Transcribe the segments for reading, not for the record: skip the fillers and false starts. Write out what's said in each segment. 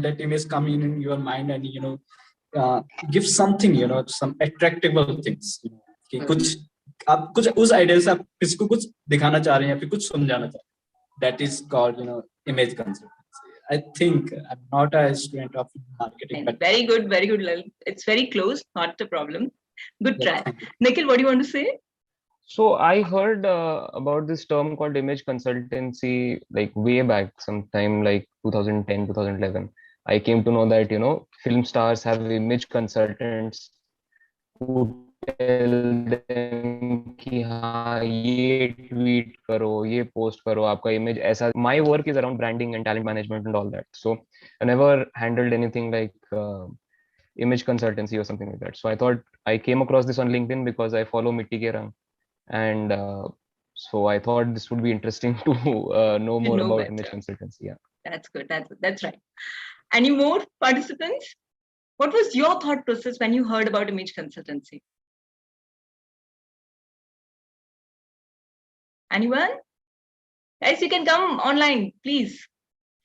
that image come in your mind and give something, some attractable things, कि कुछ आप कुछ उस आइडिया से आप किसी को कुछ दिखाना चाह रहे हैं या फिर कुछ समझाना चाह रहे हैं. That is called image consultancy. I think I'm not a student of marketing, but very good, very good. It's very close, not a problem. Good try. Yeah, Nikhil, what do you want to say? So I heard about this term called image consultancy like way back sometime like 2010, 2011. I came to know that, film stars have image consultants who tell them कि हाँ ये tweet करो, ये post करो, आपका image ऐसा. My work is around branding and talent management and all that. So I never handled anything like image consultancy or something like that. So I thought I came across this on LinkedIn because I follow Mitti and so I thought this would be interesting to know more about better. image consultancy. Yeah, that's good. That's right. Any more participants? What was your thought process when you heard about image consultancy? Anyone? Guys, you can come online, please.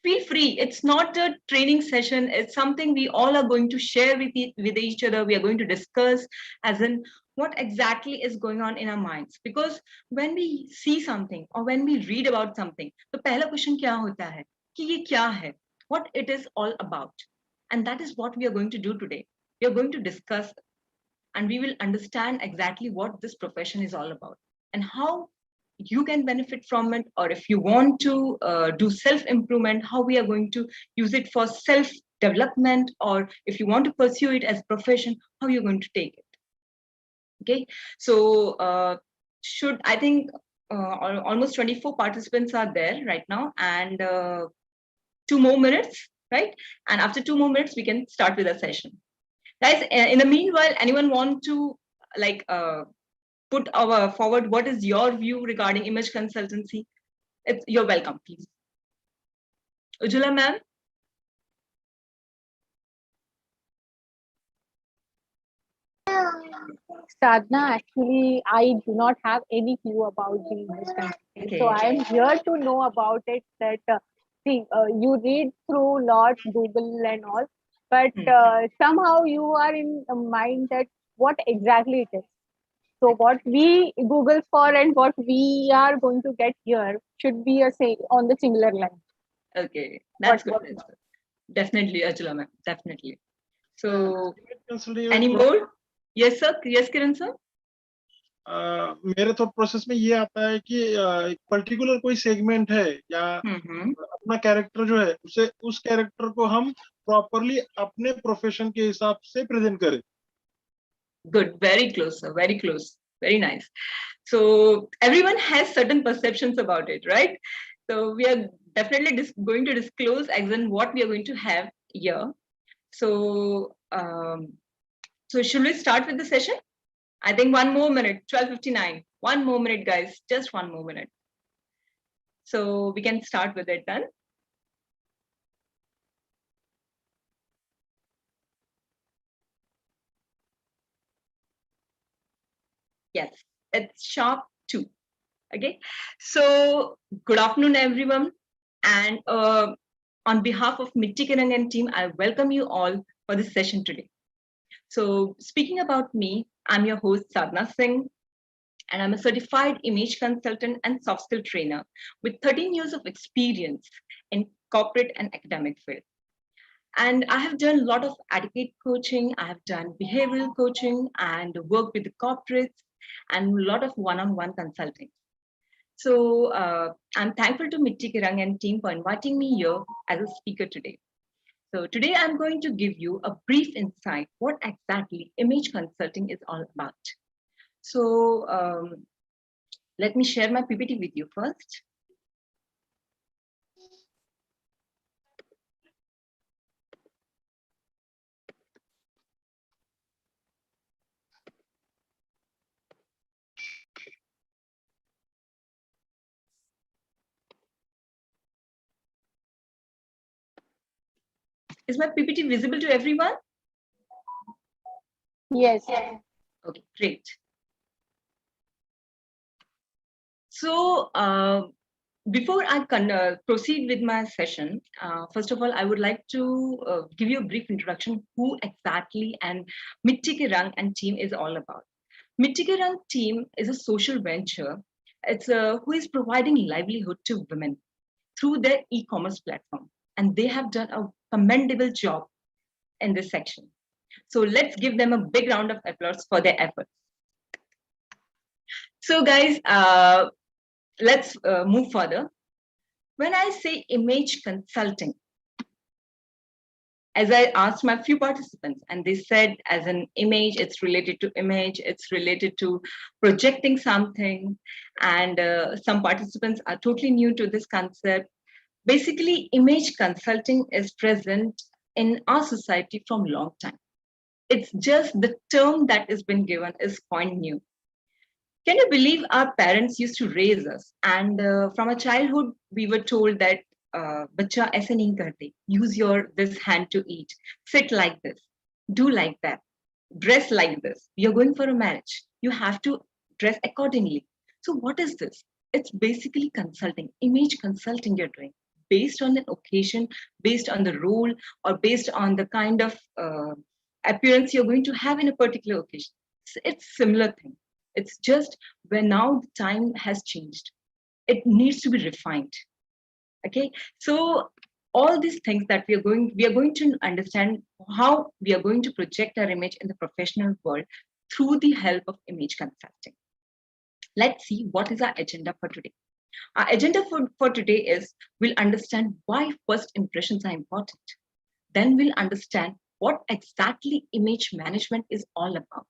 Feel free. It's not a training session. It's something we all are going to share with each other. We are going to discuss as in what exactly is going on in our minds. Because when we see something or when we read about something, the pehla question kya hota hai? Ki ye kya hai? What it is all about. And that is what we are going to do today. We are going to discuss and we will understand exactly what this profession is all about and how you can benefit from it, or if you want to do self-improvement, how we are going to use it for self-development, or if you want to pursue it as a profession, how you're going to take it. Okay, so I think almost 24 participants are there right now, and 2 more minutes, right? And after 2 more minutes, we can start with a session. Guys, in the meanwhile, anyone want to put forward what is your view regarding image consultancy? You're welcome, please. Ujjwala ma'am. Sadhana, actually, I do not have any clue about the image consultancy. Okay. So I am here to know about it. That you read through lot Google and all, but somehow you are in the mind that what exactly it is. So what we Google for and what we are going to get here should be on the similar line. Okay, that's good. Definitely, Ujjwala ma'am, definitely. So, any more? Yes, sir. Yes, Kiran sir. मेरे thought process में ये आता है कि एक particular कोई segment है या अपना कैरेक्टर जो है उसे उस कैरेक्टर को हम प्रॉपरली अपने प्रोफेशन के हिसाब से प्रेजेंट करें. Good, very close, sir. Very close. Very nice. So everyone has certain perceptions about it, right? So we are definitely going to disclose again what we are going to have here. So, so should we start with the session? I think 1 more minute, 12:59. 1 more minute, guys. Just 1 more minute. So we can start with it then. Yes, it's sharp 2. Okay. So good afternoon, everyone. And on behalf of Mitti and team, I welcome you all for this session today. So speaking about me, I'm your host, Sadhana Singh, and I'm a certified image consultant and soft skill trainer with 13 years of experience in corporate and academic field. And I have done a lot of etiquette coaching, I have done behavioral coaching and worked with the corporates and a lot of one-on-one consulting. So I'm thankful to Mitti and team for inviting me here as a speaker today. So today I'm going to give you a brief insight what exactly image consulting is all about. So let me share my PPT with you first. Is my PPT visible to everyone? Yes. Okay, great. So before I proceed with my session, first of all, I would like to give you a brief introduction who exactly and Mitti Ke Rang and team is all about. Mitti Ke Rang team is a social venture. It's who is providing livelihood to women through their e-commerce platform, and they have done a commendable job in this section. So let's give them a big round of applause for their efforts. So guys, let's move further. When I say image consulting, as I asked my few participants, and they said as an image, it's related to image, it's related to projecting something, and some participants are totally new to this concept. Basically, image consulting is present in our society from long time. It's just the term that has been given is quite new. Can you believe our parents used to raise us, and from a childhood we were told that bacha aise nahi karte, use your this hand to eat, sit like this, do like that, dress like this, you're going for a marriage, you have to dress accordingly. So what is this? It's basically consulting, image consulting you're doing based on an occasion, based on the role, or based on the kind of appearance you're going to have in a particular occasion. It's similar thing. It's just where now the time has changed. It needs to be refined. Okay, so all these things that we are going to understand how we are going to project our image in the professional world through the help of image consulting. Let's see what is our agenda for today. Our agenda for today is we'll understand why first impressions are important. Then we'll understand what exactly image management is all about.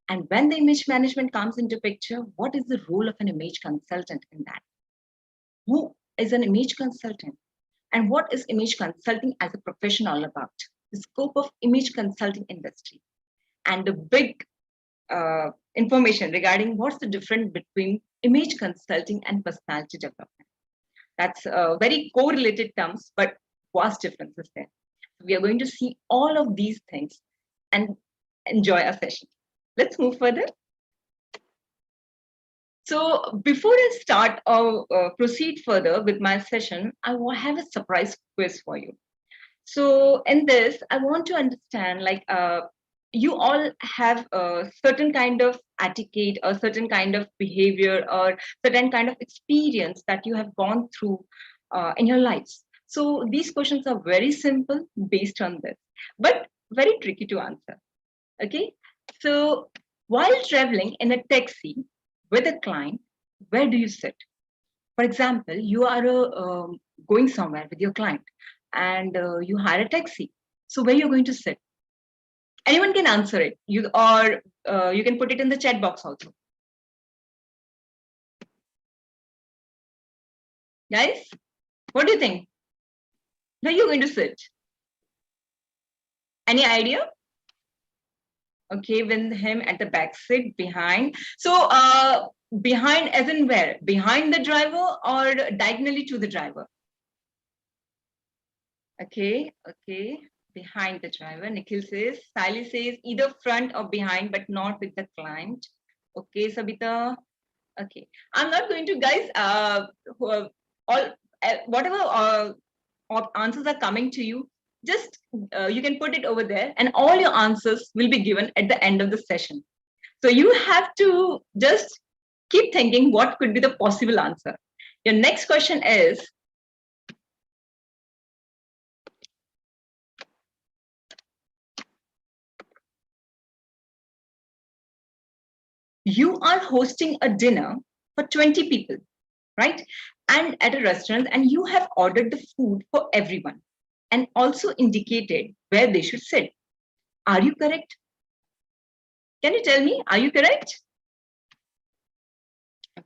And when the image management comes into picture, what is the role of an image consultant in that? Who is an image consultant? And what is image consulting as a profession all about? The scope of image consulting industry. And the big information regarding what's the difference between image consulting and personality development. That's very correlated terms, but vast differences there. We are going to see all of these things and enjoy our session. Let's move further. So before I start or proceed further with my session, I will have a surprise quiz for you. So in this, I want to understand, like, you all have a certain kind of etiquette or certain kind of behavior or certain kind of experience that you have gone through in your lives. So these questions are very simple based on this, but very tricky to answer. Okay. So while traveling in a taxi with a client, where do you sit? For example, you are going somewhere with your client and you hire a taxi. So where you're going to sit? Anyone can answer it. You can put it in the chat box also. Guys, what do you think? Where you're going to sit? Any idea? Okay, with him at the back seat behind. So behind as in where? Behind the driver or diagonally to the driver? Okay, okay. Behind the driver. Nikhil says, Sally says either front or behind, but not with the client. Okay, Sabita. Okay. I'm not going to, guys, whatever answers are coming to you, just you can put it over there and all your answers will be given at the end of the session. So you have to just keep thinking what could be the possible answer. Your next question is, you are hosting a dinner for 20 people, right? And at a restaurant, and you have ordered the food for everyone and also indicated where they should sit. Are you correct? Can you tell me, are you correct?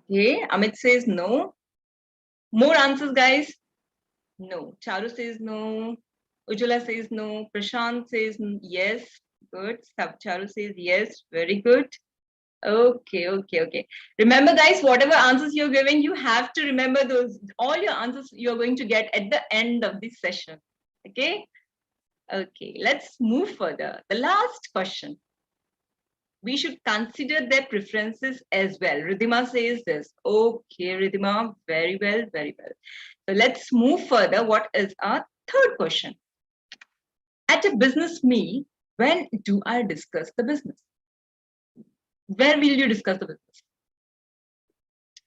Okay, Amit says no. More answers, guys. No. Charu says no. Ujjwala says no. Prashant says yes. Good. Charu says yes. Very good. Okay, okay, okay. Remember, guys, whatever answers you're giving, you have to remember those, all your answers you're going to get at the end of this session. Okay? Okay, let's move further. The last question. we should consider their preferences as well. Ridhima says this. Okay, Ridhima, very well, very well. So let's move further. What is our third question? At a business meal, when do I discuss the business? Where will you discuss the business?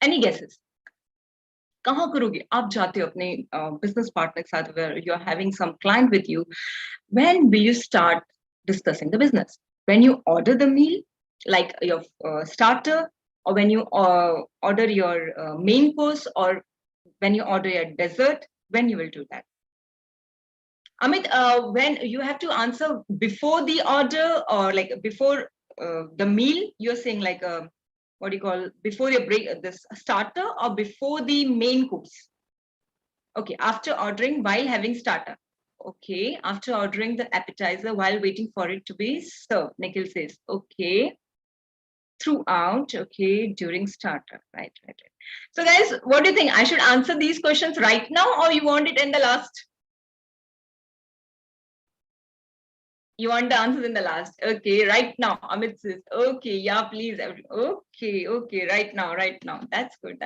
Any guesses? कहाँ करोगे? आप जाते हो अपने business partner के साथ, where you are having some client with you. When will you start discussing the business? When you order the meal, like your starter, or when you order your main course, or when you order your dessert, when you will do that? Amit, when you have to answer before the order, or like before the meal, you're saying like what do you call, before your break, this starter, or before the main course? Okay, after ordering while having starter. Okay, after ordering the appetizer while waiting for it to be served. Nikhil says, okay. Throughout, okay, during starter, right. So guys, what do you think? I should answer these questions right now, or you want it in the last? You want the answers in the last? Okay, right now. Amit says, okay, yeah, please. Okay, right now. That's good.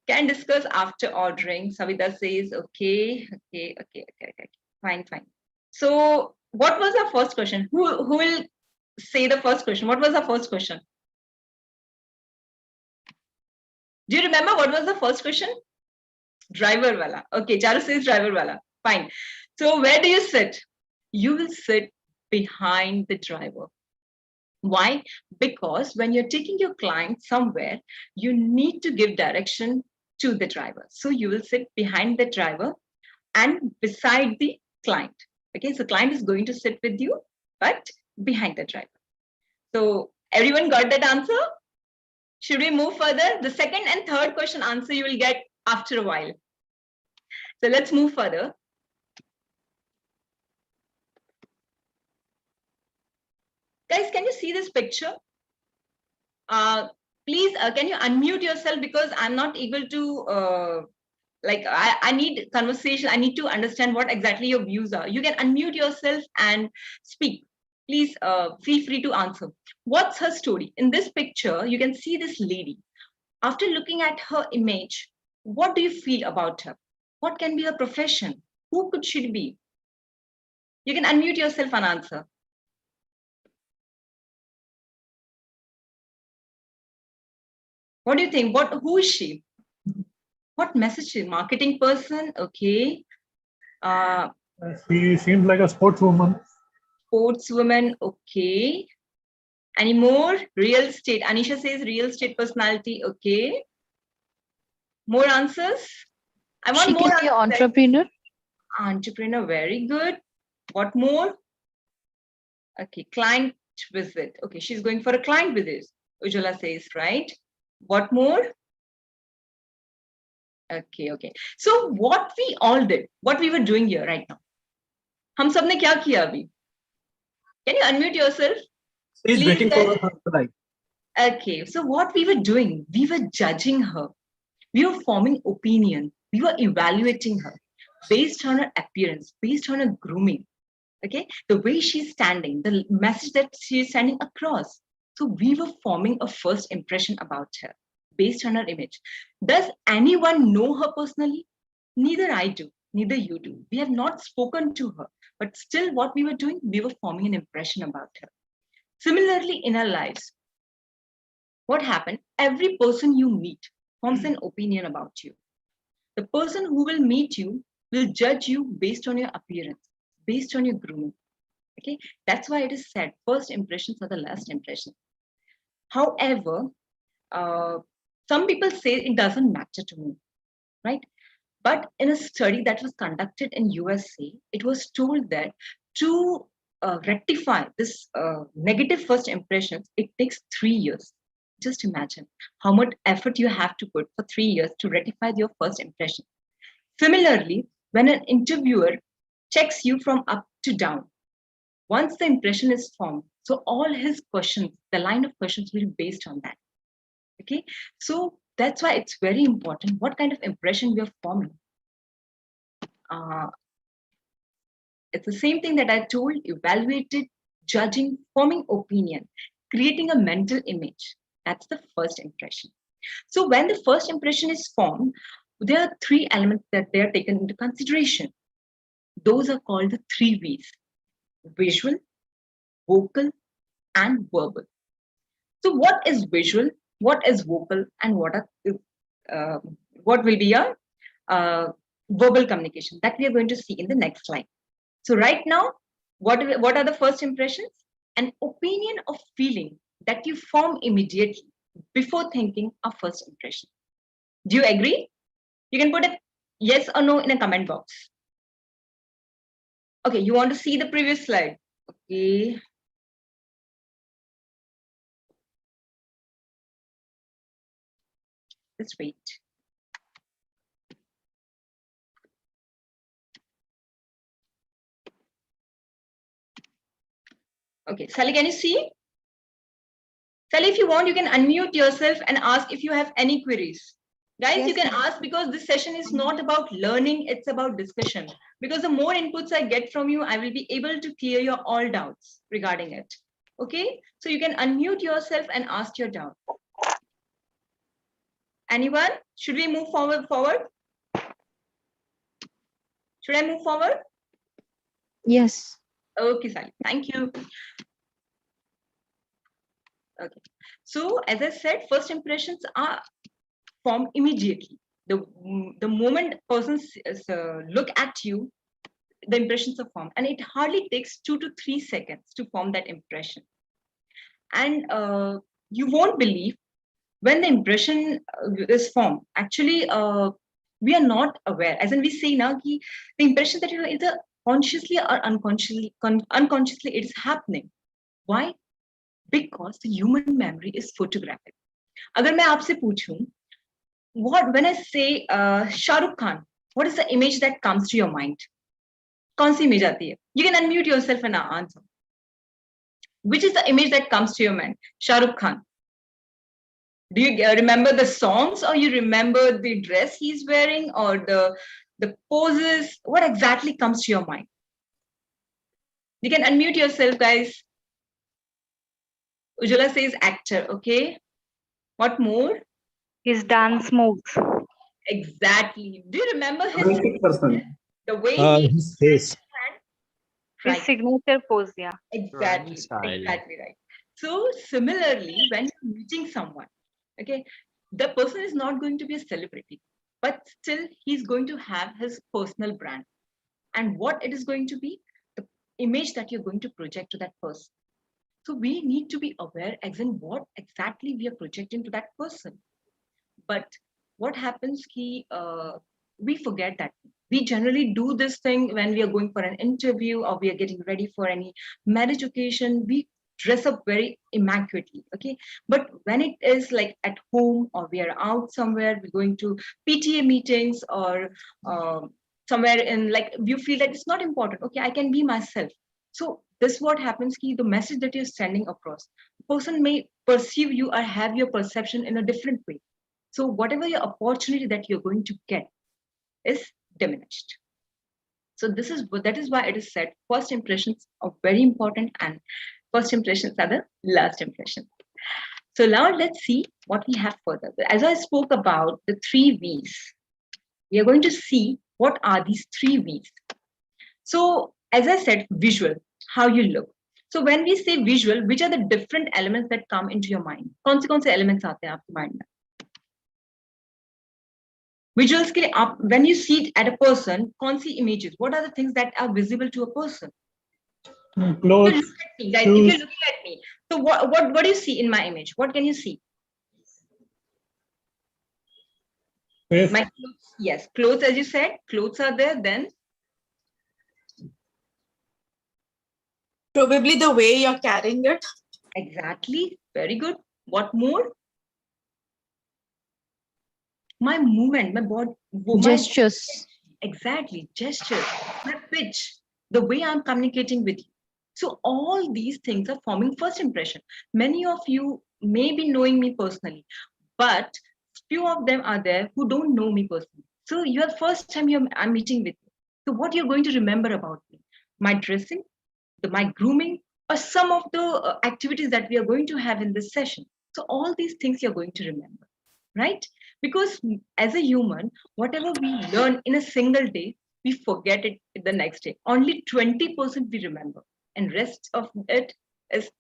Can discuss after ordering. Savita says, okay. Fine. So what was our first question? Who will say the first question? What was our first question? Do you remember what was the first question? Driver wala. Okay, Charu says driver wala. Fine. So where do you sit? You will sit behind the driver. Why? Because when you're taking your client somewhere, you need to give direction to the driver. So you will sit behind the driver and beside the client. Okay, so client is going to sit with you, but behind the driver. So everyone got that answer? Should we move further? The second and third question answer you will get after a while. So let's move further. Guys, can you see this picture? Please, can you unmute yourself, because I'm not able to, I need conversation. I need to understand what exactly your views are. You can unmute yourself and speak. Please feel free to answer. What's her story? In this picture, you can see this lady. After looking at her image, what do you feel about her? What can be her profession? Who could she be? You can unmute yourself and answer. What do you think? Who is she? What message? Marketing person? Okay. She seems like a sportswoman. Sportswoman, okay. Any more? Real estate. Anisha says real estate personality, okay. More answers? I want she more. She can be an entrepreneur. Entrepreneur, very good. What more? Okay, client visit. Okay, she's going for a client visit. Ujjwala says, right? What more? Okay. So what we all did, what we were doing here right now. हम सब ने क्या किया अभी? Can you unmute yourself? She's waiting for her reply. Okay, so what we were doing, we were judging her. We were forming opinion. We were evaluating her based on her appearance, based on her grooming. Okay, the way she's standing, the message that she's standing across. So we were forming a first impression about her based on her image. Does anyone know her personally? Neither I do, neither you do. We have not spoken to her, but still what we were doing, we were forming an impression about her. Similarly, in our lives, what happened? Every person you meet forms an opinion about you. The person who will meet you will judge you based on your appearance, based on your grooming. Okay, that's why it is said first impressions are the last impressions. However, some people say it doesn't matter to me, right? But in a study that was conducted in USA, it was told that to rectify this negative first impressions, it takes 3 years. Just imagine how much effort you have to put for 3 years to rectify your first impression. Similarly, when an interviewer checks you from up to down, once the impression is formed, so all his questions, the line of questions will be based on that. Okay, so that's why it's very important what kind of impression we are forming. It's the same thing that I told, evaluated, judging, forming opinion. creating a mental image. That's the first impression. So when the first impression is formed, there are three elements that they are taken into consideration. Those are called the 3 V's: visual, vocal, and verbal. So what is visual, what is vocal, and what will be a verbal communication? That we are going to see in the next slide. So right now, what are the first impressions? An opinion or feeling that you form immediately before thinking a first impression. Do you agree? You can put a yes or no in a comment box. Okay, you want to see the previous slide? Okay. Let's wait. Okay, Sally, can you see? Sally, if you want, you can unmute yourself and ask if you have any queries. Guys, yes, you can ask, because this session is not about learning, it's about discussion. Because the more inputs I get from you, I will be able to clear your all doubts regarding it. Okay, so you can unmute yourself and ask your doubt. Anyone? Should we move forward? Should I move forward? Yes. Okay, Sally, thank you. Okay, so as I said, first impressions are formed immediately. The moment persons look at you, the impressions are formed, and it hardly takes 2 to 3 seconds to form that impression. And you won't believe, when the impression is formed, actually we are not aware. As in, we say now, the impression that either consciously or unconsciously it is happening. Why? Because the human memory is photographic. अगर मैं आपसे पूछूं, when I say Shah Rukh Khan, what is the image that comes to your mind? कौन सी image आती है? You can unmute yourself and answer. Which is the image that comes to your mind? Shah Rukh Khan. Do you remember the songs, or you remember the dress he's wearing, or the poses? What exactly comes to your mind? You can unmute yourself, guys. Ujjwala says actor. Okay. What more? His dance moves. Exactly. Do you remember his person? The way his face. His signature pose, yeah. Exactly. Exactly right. So similarly, when you're meeting someone, okay, the person is not going to be a celebrity, but still he's going to have his personal brand. And what it is going to be? The image that you're going to project to that person. So we need to be aware as in what exactly we are projecting to that person. But what happens is we forget that. We generally do this thing when we are going for an interview or we are getting ready for any marriage occasion. We dress up very immaculately, okay? But when it is like at home, or we are out somewhere, we're going to PTA meetings, or somewhere in, like, you feel that it's not important. Okay, I can be myself. So this what happens, the message that you're sending across, the person may perceive you or have your perception in a different way. So whatever your opportunity that you're going to get is diminished. So that is why it is said first impressions are very important, and first impressions are the last impressions. So now let's see what we have further. As I spoke about the 3 V's, we are going to see what are these 3 V's. So as I said, visual, how you look. So when we say visual, which are the different elements that come into your mind? कौन से elements आते हैं आपके mind में? Visuals के लिए when you see it at a person, कौन सी images? What are the things that are visible to a person? Clothes. If you look at me, guys, if you're looking at me, so what do you see in my image? What can you see? Face. My clothes, yes, clothes, as you said, clothes are there. Then probably the way you're carrying it. Exactly, very good. What more? My movement, my body, Gestures. Exactly, gestures, my pitch, the way I'm communicating with you. So all these things are forming first impression. Many of you may be knowing me personally, but few of them are there who don't know me personally. So your first time I'm meeting with you. So what you're going to remember about me? My dressing, my grooming, or some of the activities that we are going to have in this session. So all these things you're going to remember, right? Because as a human, whatever we learn in a single day, we forget it the next day. Only 20% we remember, and rest of it is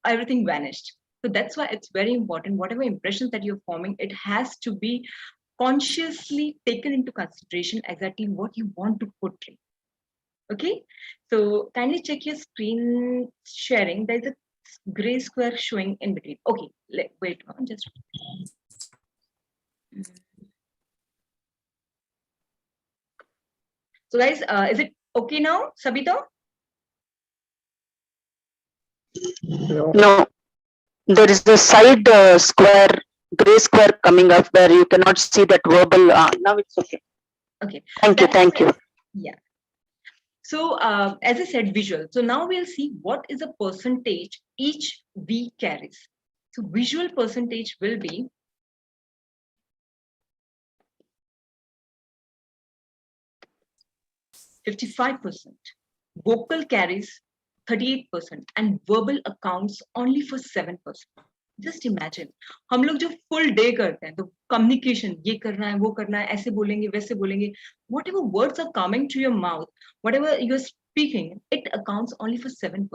everything vanished. So that's why it's very important. Whatever impressions that you're forming, it has to be consciously taken into consideration exactly what you want to portray. Okay, so kindly check your screen sharing. There's a gray square showing in between. Okay, wait on just. So guys, is it okay now, Sabita? No, there is the side square, gray square coming up where you cannot see that verbal. Now it's okay. Okay. Thank you. Yeah. So as I said, visual. So now we'll see what is the percentage each V carries. So visual percentage will be 55%. Vocal carries 38% and verbal accounts only for 7%. Just imagine, हम लोग जो full day करते हैं, तो communication, ये करना है, वो करना है, ऐसे बोलेंगे, वैसे बोलेंगे, whatever words are coming to your mouth, whatever you're speaking, it accounts only for 7%.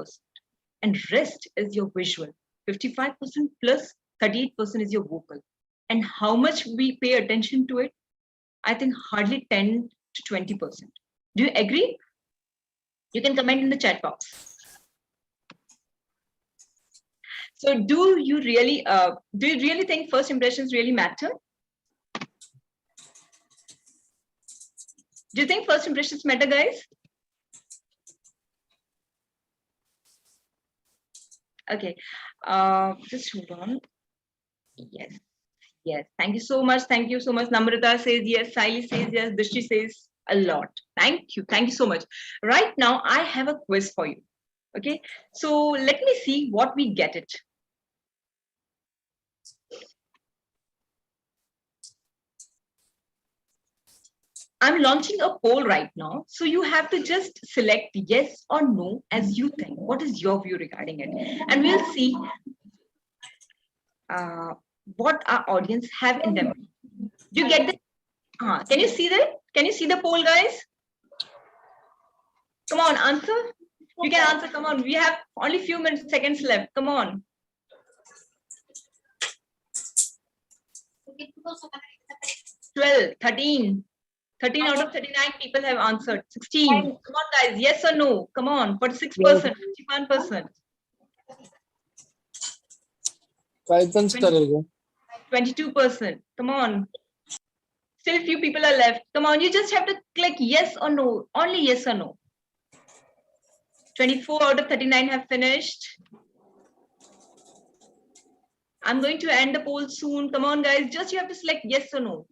And rest is your visual. 55% plus 38% is your vocal. And how much we pay attention to it? I think hardly 10 to 20%. Do you agree? You can comment in the chat box. So do you really think first impressions really matter? Do you think first impressions matter, guys? Okay, just hold on. Yes. Thank you so much. Namrata says yes. Saili says yes. Drishti says a lot. Thank you so much. Right now, I have a quiz for you. Okay, so let me see what we get it. I'm launching a poll right now. So you have to just select yes or no as you think. What is your view regarding it? And we'll see what our audience have in them. You get the, can you see that? Can you see the poll, guys? Come on, answer. You can answer, come on. We have only few seconds left. Come on. 12, 13 out of 39 people have answered. 16. Come on, guys. Yes or no? Come on. 46%, 51%. 22%. Come on. Still few people are left. Come on. You just have to click yes or no. Only yes or no. 24 out of 39 have finished. I'm going to end the poll soon. Come on, guys. Just you have to select yes or no.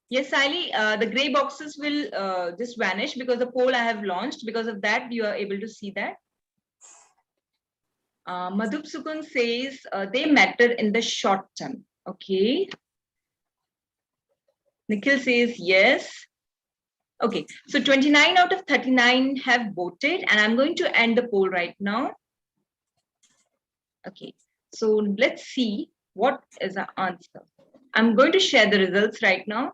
Yes, Saili, the gray boxes will just vanish because the poll I have launched. Because of that, you are able to see that. Madhup Sukun says they matter in the short term. Okay. Nikhil says yes. Okay, so 29 out of 39 have voted, and I'm going to end the poll right now. Okay, so let's see what is the answer. I'm going to share the results right now.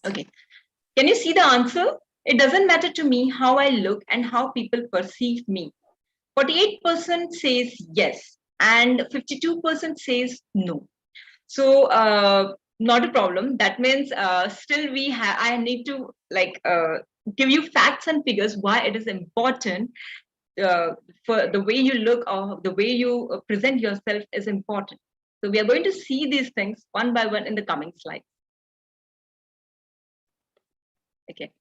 Okay, can you see the answer? It doesn't matter to me how I look and how people perceive me. 48% says yes, and 52% says no. So not a problem. That means still I need to give you facts and figures why it is important for the way you look or the way you present yourself is important. So we are going to see these things one by one in the coming slides. Okay.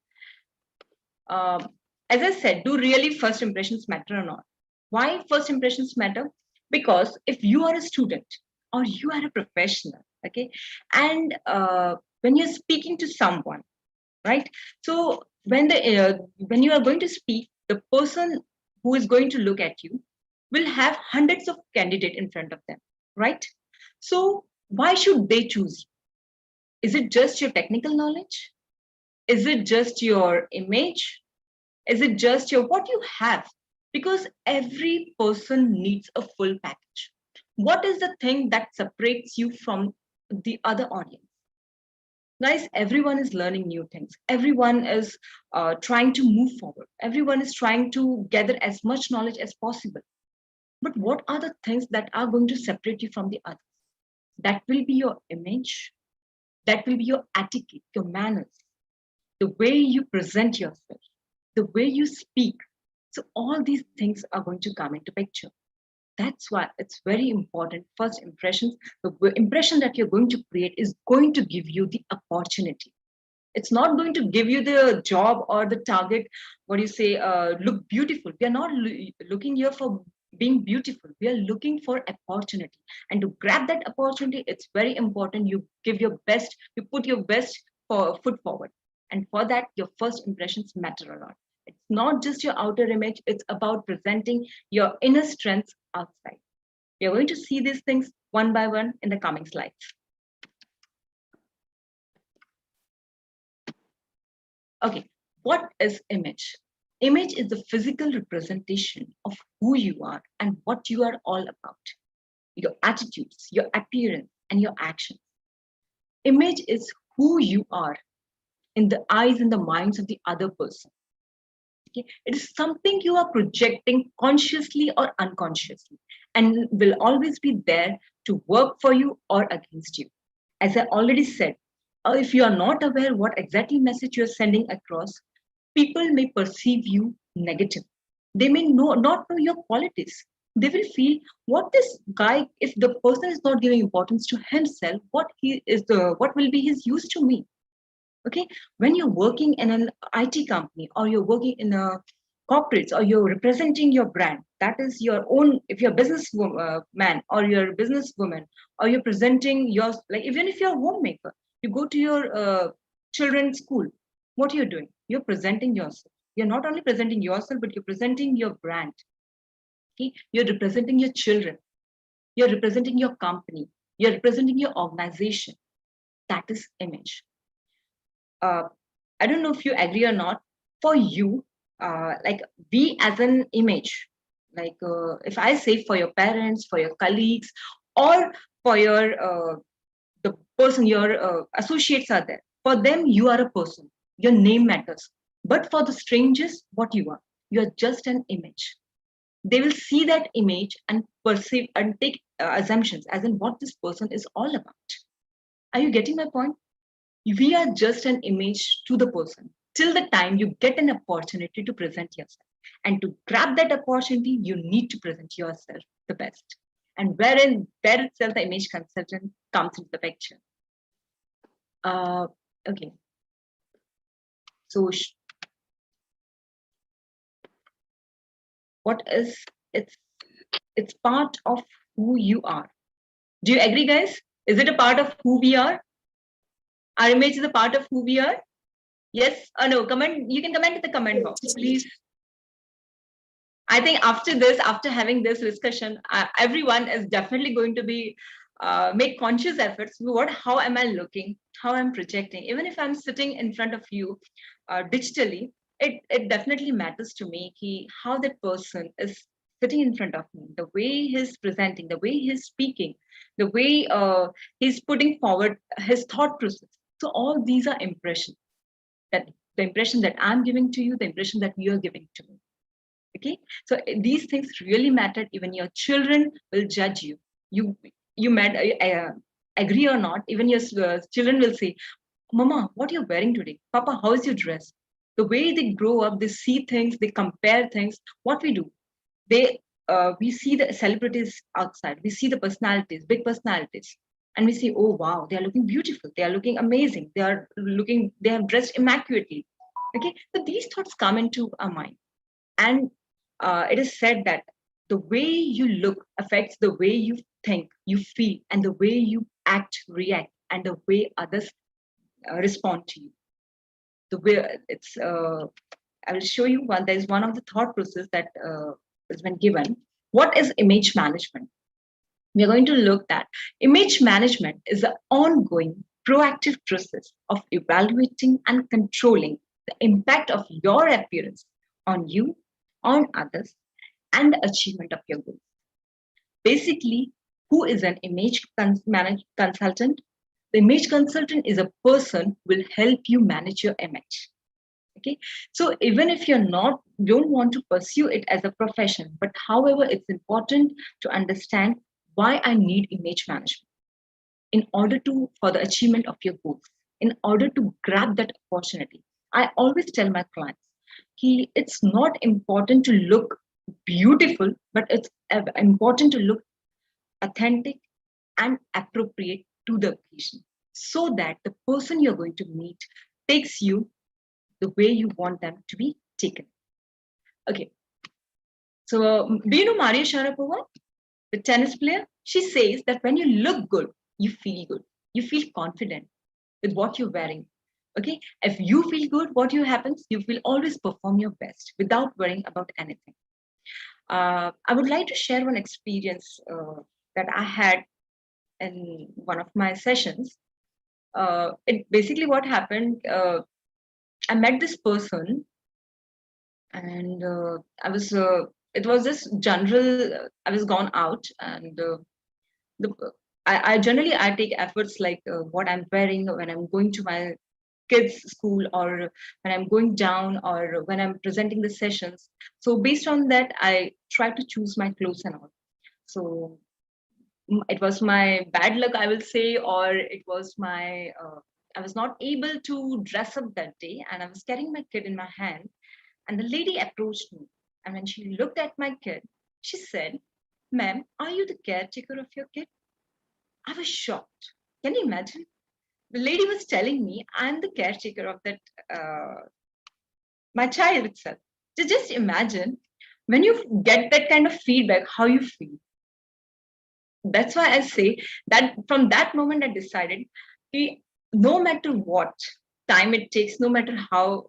As I said, do really first impressions matter or not? Why first impressions matter? Because if you are a student or you are a professional, okay, and when you're speaking to someone, right? So when you are going to speak, the person who is going to look at you will have hundreds of candidates in front of them, right? So why should they choose you? Is it just your technical knowledge? Is it just your image? Is it just your what you have? Because every person needs a full package. What is the thing that separates you from the other audience? Guys, everyone is learning new things. Everyone is trying to move forward. Everyone is trying to gather as much knowledge as possible. But what are the things that are going to separate you from the others? That will be your image. That will be your etiquette, your manners, the way you present yourself, the way you speak. So all these things are going to come into picture. That's why it's very important. First impressions, the impression that you're going to create is going to give you the opportunity. It's not going to give you the job or the target. What do you say? Look beautiful. We are not looking here for being beautiful. We are looking for opportunity. And to grab that opportunity, it's very important. You give your best. You put your best foot forward. And for that, your first impressions matter a lot. It's not just your outer image. It's about presenting your inner strengths outside. We are going to see these things one by one in the coming slides. Okay, what is image? Image is the physical representation of who you are and what you are all about. Your attitudes, your appearance, and your actions. Image is who you are in the eyes and the minds of the other person. Okay? It is something you are projecting consciously or unconsciously and will always be there to work for you or against you. As I already said, if you are not aware what exactly message you are sending across, people may perceive you negative. They may not know your qualities. They will feel what this guy, if the person is not giving importance to himself, what will be his use to me? Okay, when you're working in an IT company or you're working in a corporates or you're representing your brand, that is your own. If you're a business man or you're a businesswoman or you're presenting your, like even if you're a homemaker, you go to your children's school, what you're doing, you're presenting yourself. You're not only presenting yourself, but you're presenting your brand. Okay, you're representing your children. You're representing your company. You're representing your organization. That is image. I don't know if you agree or not. For you, like we as an image, like if I say for your parents, for your colleagues, or for your the person your associates are there. For them, you are a person. Your name matters. But for the strangers, what you are just an image. They will see that image and perceive and take assumptions as in what this person is all about. Are you getting my point? We are just an image to the person till the time you get an opportunity to present yourself. And to grab that opportunity, you need to present yourself the best. And there itself, the image consultant comes into the picture. Okay. So what is it's part of who you are. Do you agree, guys? Is it a part of who we are? Our image is a part of who we are? Yes or no? Comment. You can comment in the comment box, please. I think after this, after having this discussion, everyone is definitely going to be make conscious efforts. How am I looking? How I'm projecting? Even if I'm sitting in front of you digitally, it definitely matters to me how that person is sitting in front of me, the way he's presenting, the way he's speaking, the way he's putting forward his thought process. So all these are impressions. That the impression that I'm giving to you, the impression that you're giving to me. Okay, so these things really matter. Even your children will judge you. You might agree or not. Even your children will say, "Mama, what you're wearing today? Papa, how is your dress?" The way they grow up, they see things, they compare things. What we do, we see the celebrities outside. We see the personalities, big personalities. And we say, oh, wow, they are looking beautiful. They are looking amazing. They have dressed immaculately. Okay, so these thoughts come into our mind. And it is said that the way you look affects the way you think, you feel, and the way you act, react, and the way others respond to you. The way I will show you one. There is one of the thought process that has been given. What is image management? We are going to look at image management is an ongoing proactive process of evaluating and controlling the impact of your appearance on you, on others, and the achievement of your goals. Basically, who is an image consultant? The image consultant is a person who will help you manage your image. Okay, so even if you're don't want to pursue it as a profession, but however, it's important to understand why I need image management in order for the achievement of your goals, in order to grab that opportunity. I always tell my clients, it's not important to look beautiful, but it's important to look authentic and appropriate to the occasion, so that the person you're going to meet takes you the way you want them to be taken. Okay. So, do you know Maria Sharapova, the tennis player? She says that when you look good, you feel good. You feel confident with what you're wearing. Okay. If you feel good, what happens? You will always perform your best without worrying about anything. I would like to share one experience that I had in one of my sessions. It basically what happened. I met this person, and it was this general. I was gone out, and I generally take efforts like what I'm wearing when I'm going to my kids' school, or when I'm going down, or when I'm presenting the sessions. So based on that, I try to choose my clothes and all. So it was my bad luck, I will say, or it was my I was not able to dress up that day, and I was carrying my kid in my hand, and the lady approached me, and when she looked at my kid, she said, "Ma'am, are you the caretaker of your kid?" I was shocked. Can you imagine? The lady was telling me I'm the caretaker of that my child itself. So just imagine when you get that kind of feedback, how you feel. That's why I say that from that moment I decided, no matter what time it takes, no matter how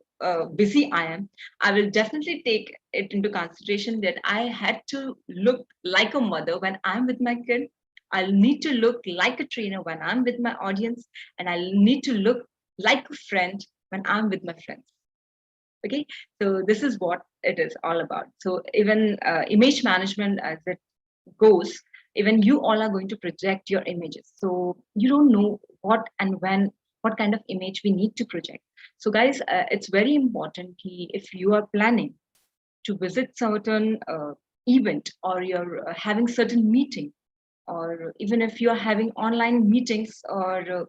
busy I am, I will definitely take it into consideration that I had to look like a mother when I'm with my kid. I'll need to look like a trainer when I'm with my audience, and I'll need to look like a friend when I'm with my friends. Okay, so this is what it is all about. So even image management as it goes, even you all are going to project your images. So you don't know what and when, what kind of image we need to project. So guys, it's very important if you are planning to visit certain event, or you're having certain meeting, or even if you're having online meetings or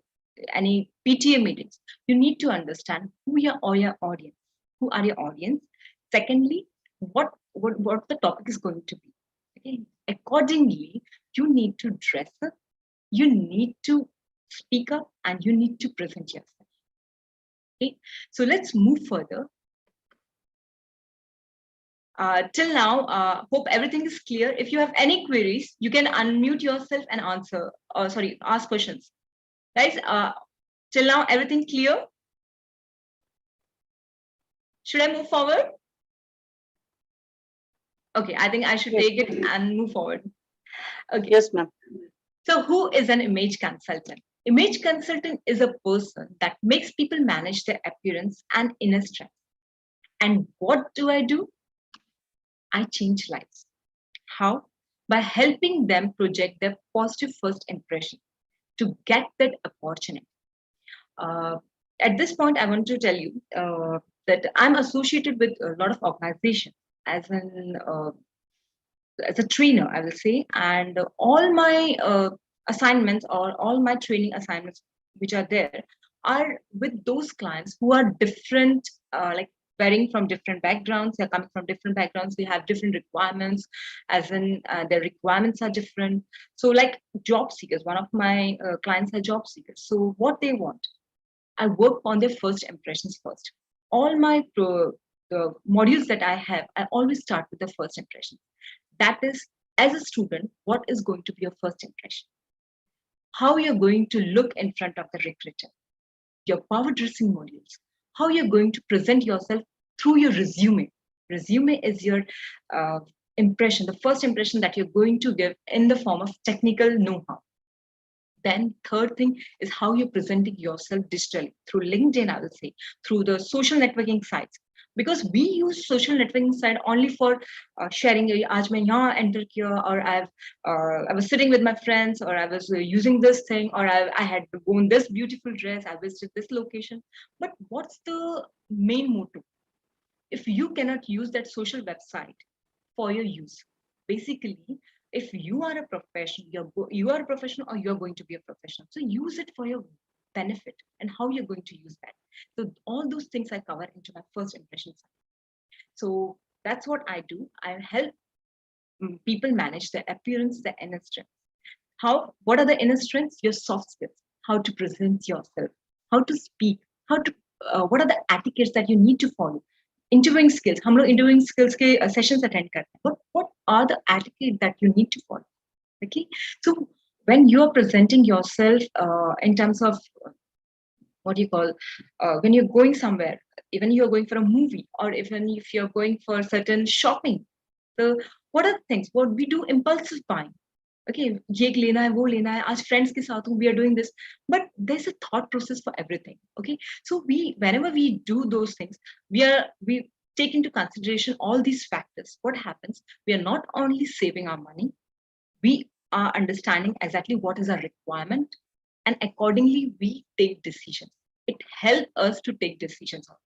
any PTA meetings, you need to understand who your audience, who are your audience. Secondly, what the topic is going to be. Okay? Accordingly, you need to dress up, you need to speak up, and you need to present yourself. Okay, so let's move further. Till now, hope everything is clear. If you have any queries, you can unmute yourself and ask questions. Guys, till now, everything clear? Should I move forward? Okay, I think I should take it and move forward. Okay. Yes, ma'am. So who is an image consultant? Image consultant is a person that makes people manage their appearance and inner strength. And what do? I change lives. How? By helping them project their positive first impression to get that opportunity. At this point, I want to tell you that I'm associated with a lot of organizations as a trainer, I will say, and all my assignments or all my training assignments which are there are with those clients who are different, like varying from different backgrounds. They're coming from different backgrounds. They have different requirements, as in their requirements are different. So like job seekers, one of my clients are job seekers. So what they want, I work on their first impressions first. All my the modules that I have, I always start with the first impression. That is, as a student, what is going to be your first impression? How you're going to look in front of the recruiter, your power dressing modules, how you're going to present yourself through your resume. Resume is your impression, the first impression that you're going to give in the form of technical know-how. Then third thing is how you're presenting yourself digitally through LinkedIn, I will say, through the social networking sites. Because we use social networking site only for sharing. Aaj main yahan enter kiya, or I was sitting with my friends, or I was using this thing, or I had worn this beautiful dress, I visited this location. But what's the main motto? If you cannot use that social website for your use, basically, if you are a professional, you are a professional, or you're going to be a professional, so use it for your benefit and how you're going to use that. So all those things I cover into my first impressions. So that's what I do. I help people manage their appearance, their inner strength. What are the inner strengths? Your soft skills, how to present yourself, how to speak, what are the etiquettes that you need to follow. Interviewing skills, हम लोग interviewing skills के sessions attend करते हैं. What are the etiquette that you need to follow? Okay, so when you are presenting yourself in terms of what do you call, when you're going somewhere, even you're going for a movie, or even if you're going for certain shopping, so what are the things? What we do impulsive buying. Okay, ye lena hai, wo lena hai, aaj friends ke saath we are doing this, but there's a thought process for everything. Okay, so whenever we do those things, we take into consideration all these factors. What happens? We are not only saving our money, we are understanding exactly what is our requirement, and accordingly we take decisions. It helps us to take decisions also.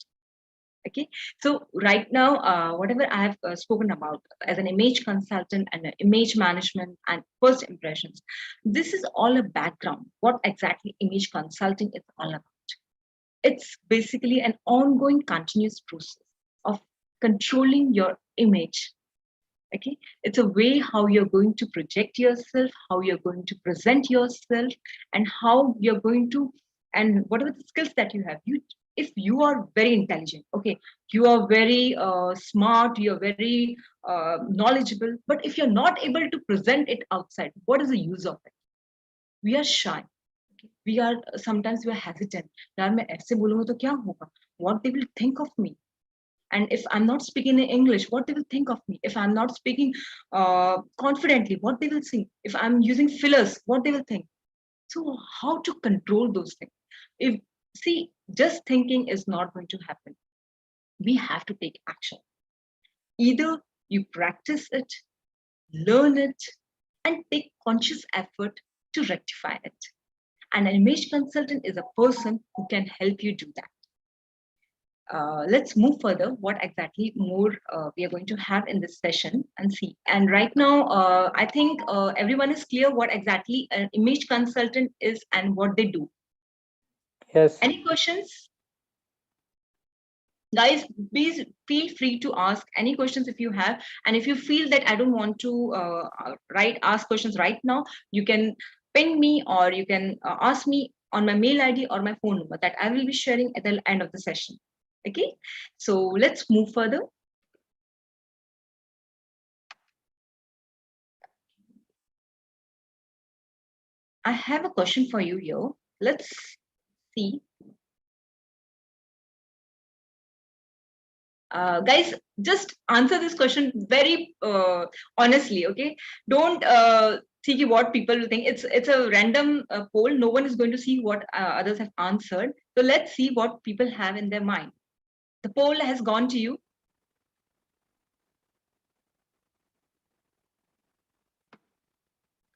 Okay, so right now, whatever I have spoken about as an image consultant and image management and first impressions, this is all a background. What exactly image consulting is all about? It's basically an ongoing continuous process of controlling your image. Okay, it's a way how you're going to project yourself, how you're going to present yourself, and how you're going to, and whatever the skills that you have. If you are very intelligent, okay, you are very smart, you're very knowledgeable, but if you're not able to present it outside, what is the use of it? We are shy. Okay? We are sometimes we are hesitant. Yaar, main aise bolunga to kya hoga? What they will think of me? And if I'm not speaking in English, what they will think of me? If I'm not speaking confidently, what they will think? If I'm using fillers, what they will think? So how to control those things? See, just thinking is not going to happen. We have to take action. Either you practice it, learn it, and take conscious effort to rectify it. And an image consultant is a person who can help you do that. Let's move further. What exactly more we are going to have in this session and see. And right now, I think everyone is clear what exactly an image consultant is and what they do. Yes. Any questions? Guys, please feel free to ask any questions if you have. And if you feel that I don't want to ask questions right now, you can ping me, or you can ask me on my mail ID or my phone number that I will be sharing at the end of the session. Okay, so let's move further. I have a question for you here. Let's see. Guys, just answer this question very honestly, okay? Don't see what people will think. It's a random poll. No one is going to see what others have answered. So let's see what people have in their mind. The poll has gone to you.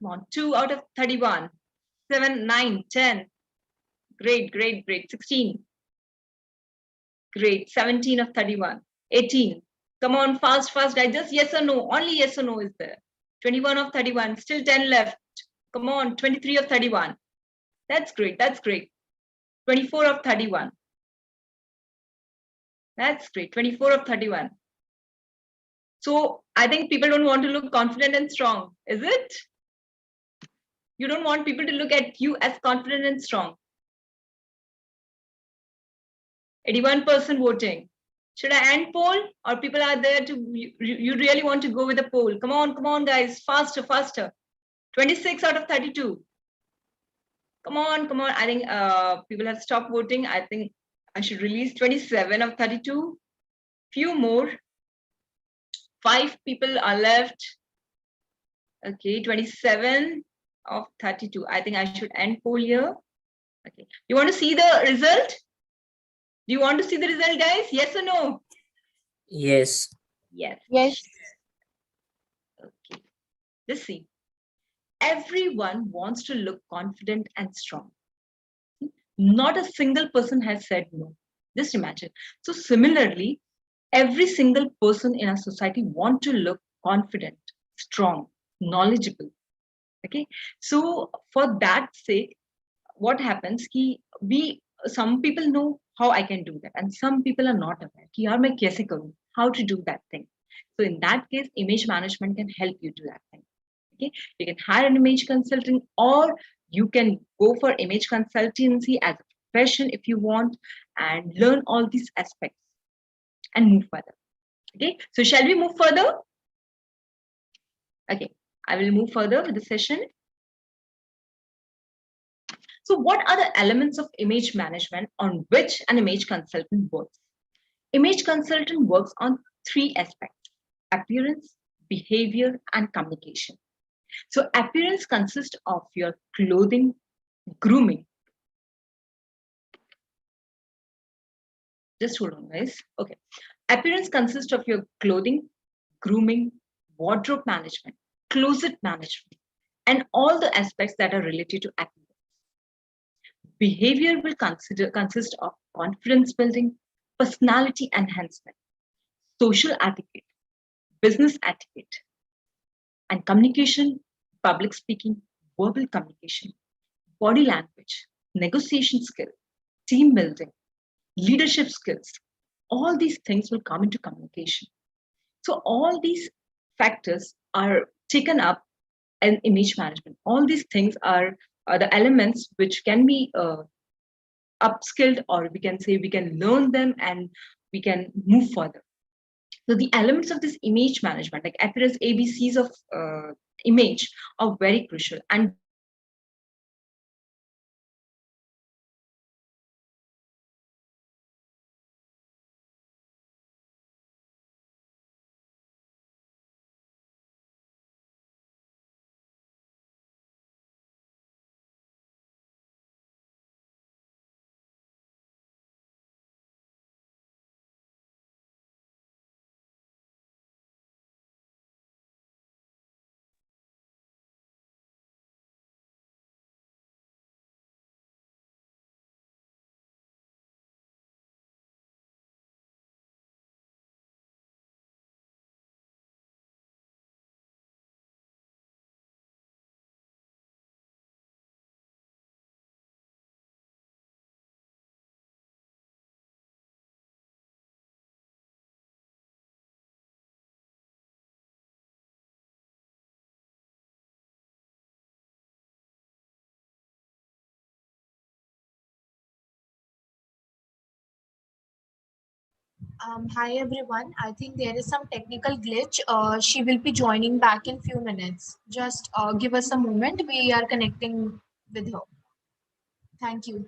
Come on, 2 out of 31, 7, 9, 10. Great, great, great. 16. Great. 17 of 31. 18. Come on, fast, fast, guys. Just yes or no. Only yes or no is there. 21 of 31. Still 10 left. Come on, 23 of 31. That's great. That's great. 24 of 31. That's great. 24 of 31. So I think people don't want to look confident and strong, is it? You don't want people to look at you as confident and strong. 81% voting. Should I end poll, or people are there to, you really want to go with the poll? Come on, guys, faster, faster. 26 out of 32. Come on. I think people have stopped voting. I think I should release 27 of 32. Few more. 5 people are left. Okay, 27. of 32. I think I should end poll here. Okay. You want to see the result? Do you want to see the result, guys? Yes or no? Yes. Yes. Yes. Okay. Let's see. Everyone wants to look confident and strong. Not a single person has said no. Just imagine. So similarly, every single person in our society want to look confident, strong, knowledgeable. Okay. So for that sake, what happens ki some people know how I can do that, and some people are not aware ki yaar main kaise karu, how to do that thing. So in that case, image management can help you do that thing. Okay, you can hire an image consultant, or you can go for image consultancy as a profession if you want, and learn all these aspects and move further. Okay, so shall we move further? Okay, I will move further with the session. So what are the elements of image management on which an image consultant works? Image consultant works on 3 aspects: appearance, behavior, and communication. So appearance consists of your clothing, grooming. Just hold on, guys. Okay. Appearance consists of your clothing, grooming, wardrobe management, closet management, and all the aspects that are related to appearance. Behavior will consist of confidence building, personality enhancement, social etiquette, business etiquette, and communication, public speaking, verbal communication, body language, negotiation skill, team building, leadership skills. All these things will come into communication. So all these factors are taken up in image management. All these things are the elements which can be upskilled, or we can say we can learn them and we can move further. So the elements of this image management, like appearance ABCs of image, are very crucial. And Hi everyone. I think there is some technical glitch. She will be joining back in few minutes. Just give us a moment. We are connecting with her. Thank you.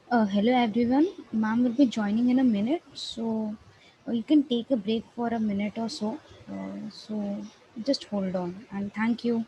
Hello everyone. Ma'am will be joining in a minute, so you can take a break for a minute or so. So just hold on and thank you.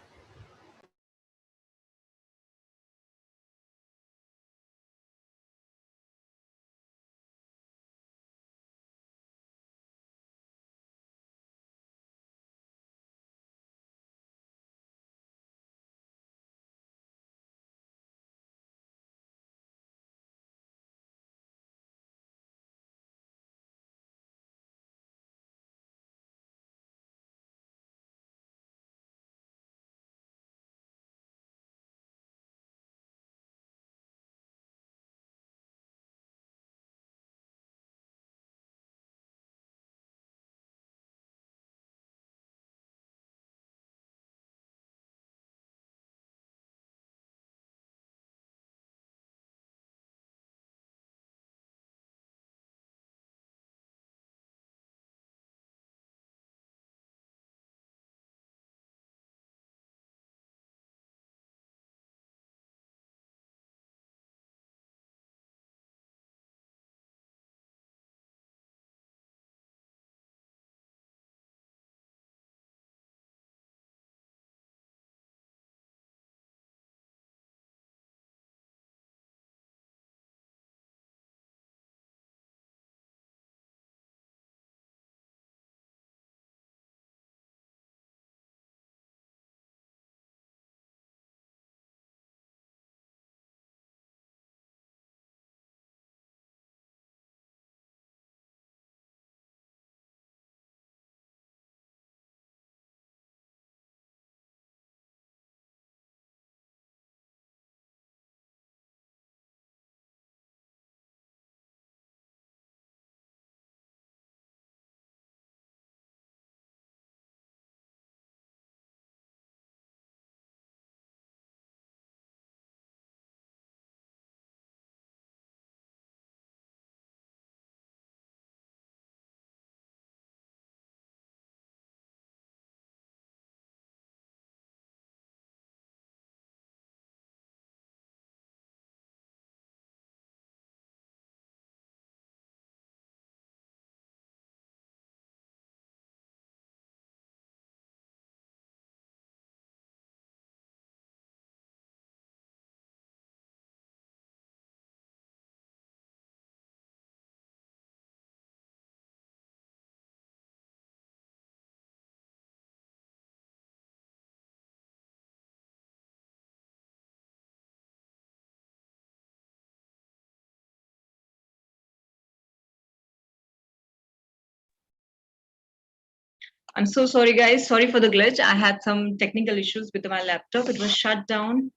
I'm so sorry, guys. Sorry for the glitch. I had some technical issues with my laptop. It was shut down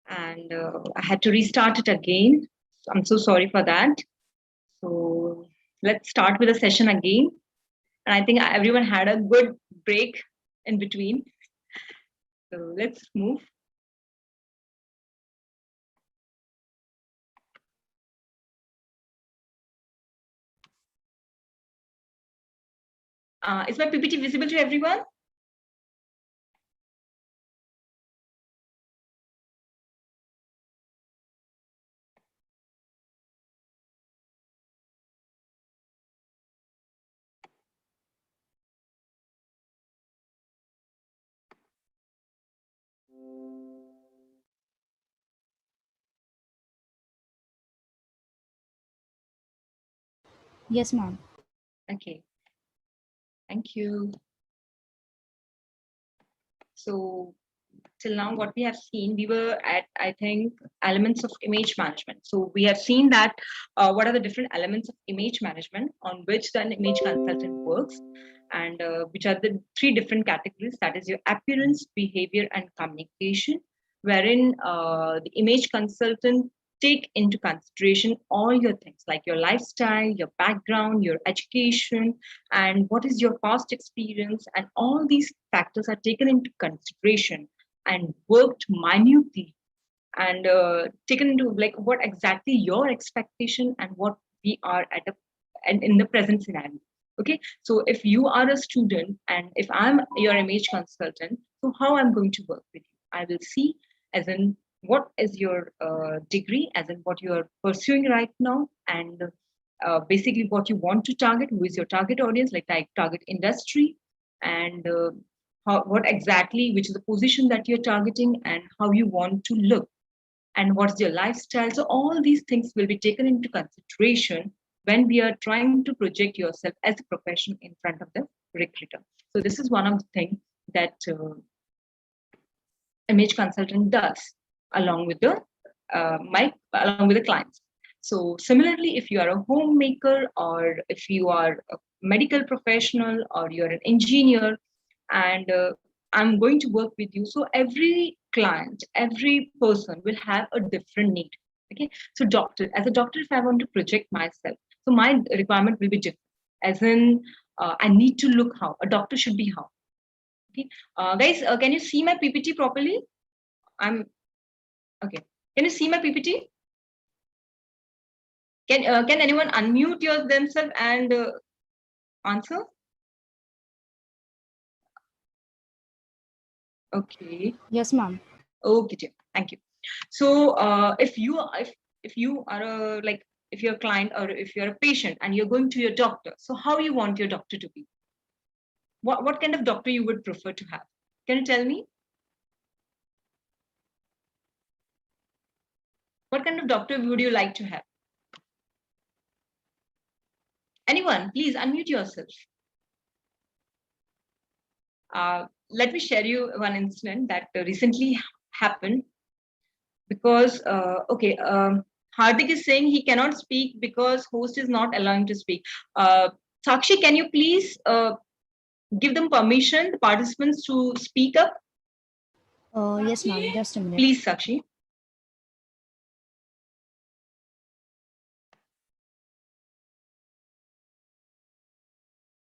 and I had to restart it again. So I'm so sorry for that. So let's start with the session again. And I think everyone had a good break in between. So let's move. Is my PPT visible to everyone? Yes, ma'am. Okay. Thank you. So till now what we have seen, we were at, I think, elements of image management. So we have seen that what are the different elements of image management on which the image consultant works, and which are the three different categories, that is your appearance, behavior, and communication, wherein the image consultant take into consideration all your things like your lifestyle, your background, your education, and what is your past experience, and all these factors are taken into consideration and worked minutely and taken into like what exactly your expectation and what we are at a and in the present scenario. Okay, so if you are a student and if I'm your image consultant, so how I'm going to work with you, I will see as in what is your degree, as in what you are pursuing right now, and basically what you want to target, who is your target audience, like target industry, and what exactly, which is the position that you're targeting, and how you want to look, and what's your lifestyle. So all these things will be taken into consideration when we are trying to project yourself as a professional in front of the recruiter. So this is one of the things that image consultant does along with the clients. So similarly, if you are a homemaker, or if you are a medical professional, or you're an engineer, and I'm going to work with you. So every client, every person will have a different need. Okay. So as a doctor, if I want to project myself, so my requirement will be different. As in, I need to look how a doctor should be how. Okay. Guys, can you see my PPT properly? I'm okay. Can you see my PPT? Can anyone unmute themselves and answer? Okay. Yes, ma'am. Okay, dear. Thank you. So if you're a client, or if you're a patient and you're going to your doctor, so how you want your doctor to be? What kind of doctor you would prefer to have? Can you tell me? What kind of doctor would you like to have? Anyone, please unmute yourself. Let me share you one incident that recently happened. Because Hardik is saying he cannot speak because host is not allowing to speak. Sakshi, can you please give them permission, the participants, to speak up? Yes, ma'am. Just a minute. Please, Sakshi.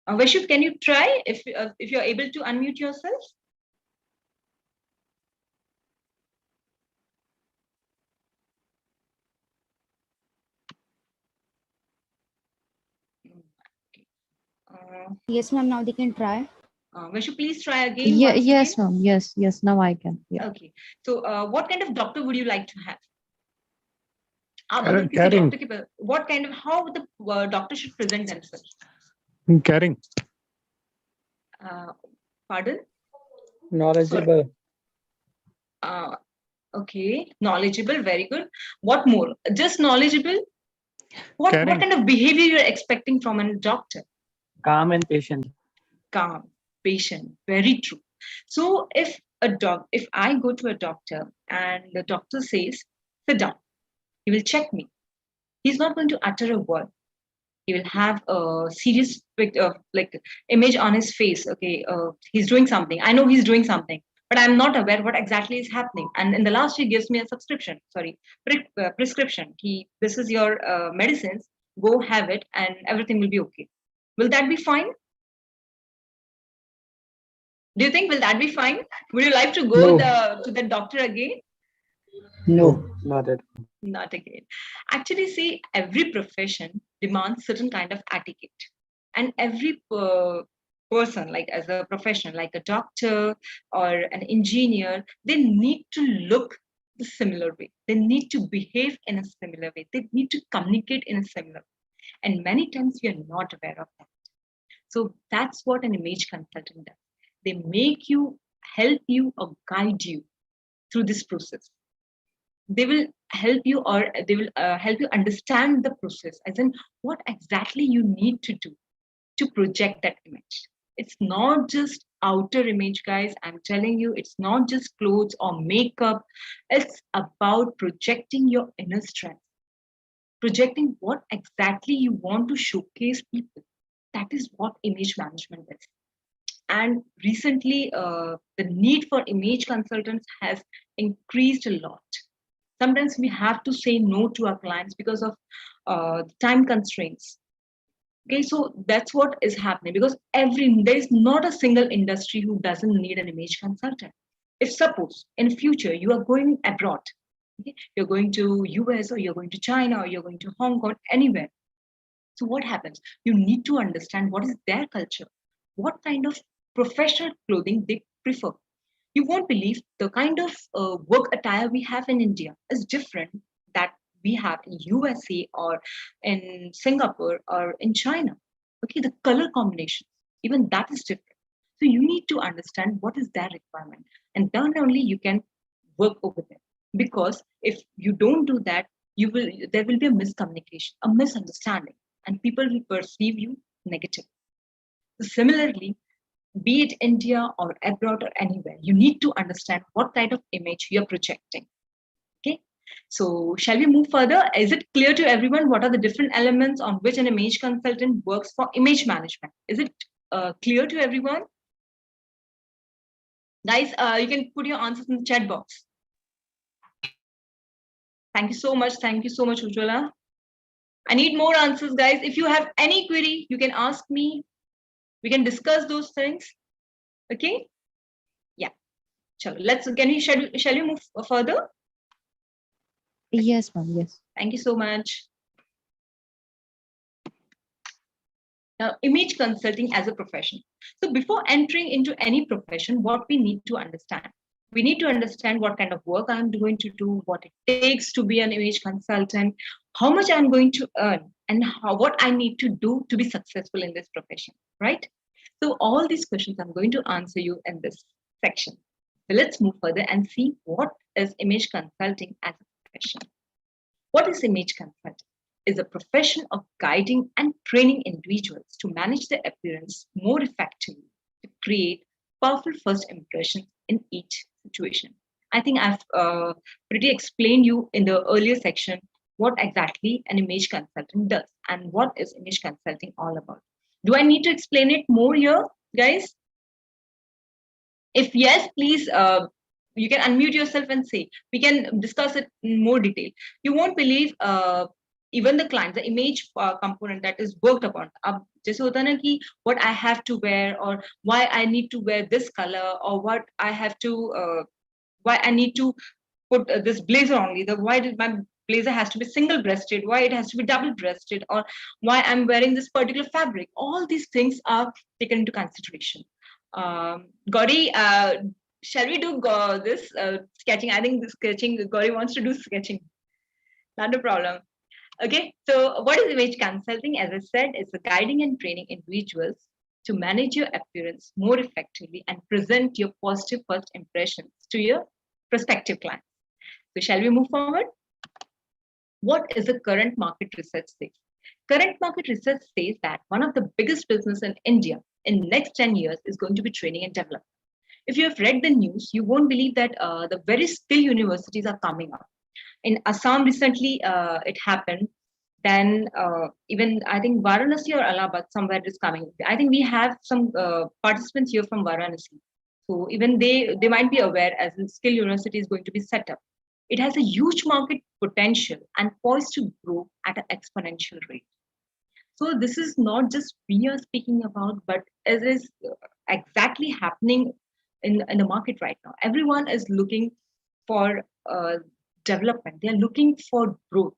Vaishnav, can you try if you're able to unmute yourself? Yes, ma'am. Now they can try. Vaishnav, please try again. Yeah, yes, ma'am. Yes, now I can. Yeah. Okay. So, what kind of doctor would you like to have? Caring. What kind of, how the doctor should present themselves? Caring. Pardon? Knowledgeable. Okay, knowledgeable, very good. What more? Just knowledgeable? What kind of behavior you're expecting from a doctor? Calm and patient. Calm, patient, very true. So if I go to a doctor and the doctor says, sit down, he will check me. He's not going to utter a word. He will have a serious image on his face. Okay, he's doing something. I know he's doing something, but I'm not aware what exactly is happening. And in the last, he gives me a prescription. This is your medicines. Go have it, and everything will be okay. Will that be fine? Do you think will that be fine? Would you like to go to the doctor again? No, not at all. Not again. Actually, see, every profession demands certain kind of etiquette, and every person, like as a professional, like a doctor or an engineer, they need to look the similar way. They need to behave in a similar way. They need to communicate in a similar way. And many times we are not aware of that. So that's what an image consultant does. They make you, help you, or guide you through this process. They will help you, or they will help you understand the process, as in what exactly you need to do to project that image. It's not just outer image, guys. I'm telling you, it's not just clothes or makeup. It's about projecting your inner strength, projecting what exactly you want to showcase people. That is what image management is. And recently, the need for image consultants has increased a lot. Sometimes we have to say no to our clients because of time constraints. Okay, so that's what is happening, because there is not a single industry who doesn't need an image consultant. If suppose in future you are going abroad, okay, you're going to US, or you're going to China, or you're going to Hong Kong, anywhere. So what happens? You need to understand what is their culture, what kind of professional clothing they prefer. You won't believe the kind of work attire we have in India is different that we have in USA or in Singapore or in China. Okay, the color combination, even that is different. So you need to understand what is their requirement, and then only you can work over them. Because if you don't do that, there will be a miscommunication, a misunderstanding, and people will perceive you negatively. So similarly, be it India or abroad or anywhere, you need to understand what kind of image you're projecting. Okay, so shall we move further? Is it clear to everyone what are the different elements on which an image consultant works for image management? Is it clear to everyone? Guys, you can put your answers in the chat box. Thank you so much. Thank you so much, Ujjwala. I need more answers, guys. If you have any query, you can ask me. We can discuss those things. Okay? Yeah. Shall we move further? Yes, ma'am. Yes. Thank you so much. Now, image consulting as a profession. So before entering into any profession, what we need to understand? We need to understand what kind of work I'm going to do, what it takes to be an image consultant, how much I'm going to earn, and what I need to do to be successful in this profession, right? So all these questions I'm going to answer you in this section. So let's move further and see what is image consulting as a profession. What is image consulting? Is a profession of guiding and training individuals to manage their appearance more effectively, to create powerful first impressions in each situation. I think I've pretty explained you in the earlier section what exactly an image consultant does and what is image consulting all about. Do I need to explain it more here, guys? If yes, please, you can unmute yourself and say. We can discuss it in more detail. You won't believe even the client, the image component that is worked upon. Jaise hota na ki what I have to wear, or why I need to wear this color, or what I have to, why I need to put this blazer only. Why did my blazer has to be single-breasted? Why it has to be double-breasted? Or why I'm wearing this particular fabric? All these things are taken into consideration. Gauri, shall we do this sketching? I think the sketching, Gauri wants to do sketching. Not a problem. Okay, so what is image consulting? As I said, it's a guiding and training individuals to manage your appearance more effectively and present your positive first impressions to your prospective clients. So shall we move forward? What is the current market research says? Current market research says that one of the biggest business in India in next 10 years is going to be training and development. If you have read the news, you won't believe that the very skilled universities are coming up. In Assam recently, it happened. Then even I think Varanasi or Allahabad, somewhere it is coming. I think we have some participants here from Varanasi. So even they might be aware as a skill university is going to be set up. It has a huge market potential and poised to grow at an exponential rate. So this is not just we are speaking about, but it is exactly happening in the market right now. Everyone is looking for development. They are looking for growth.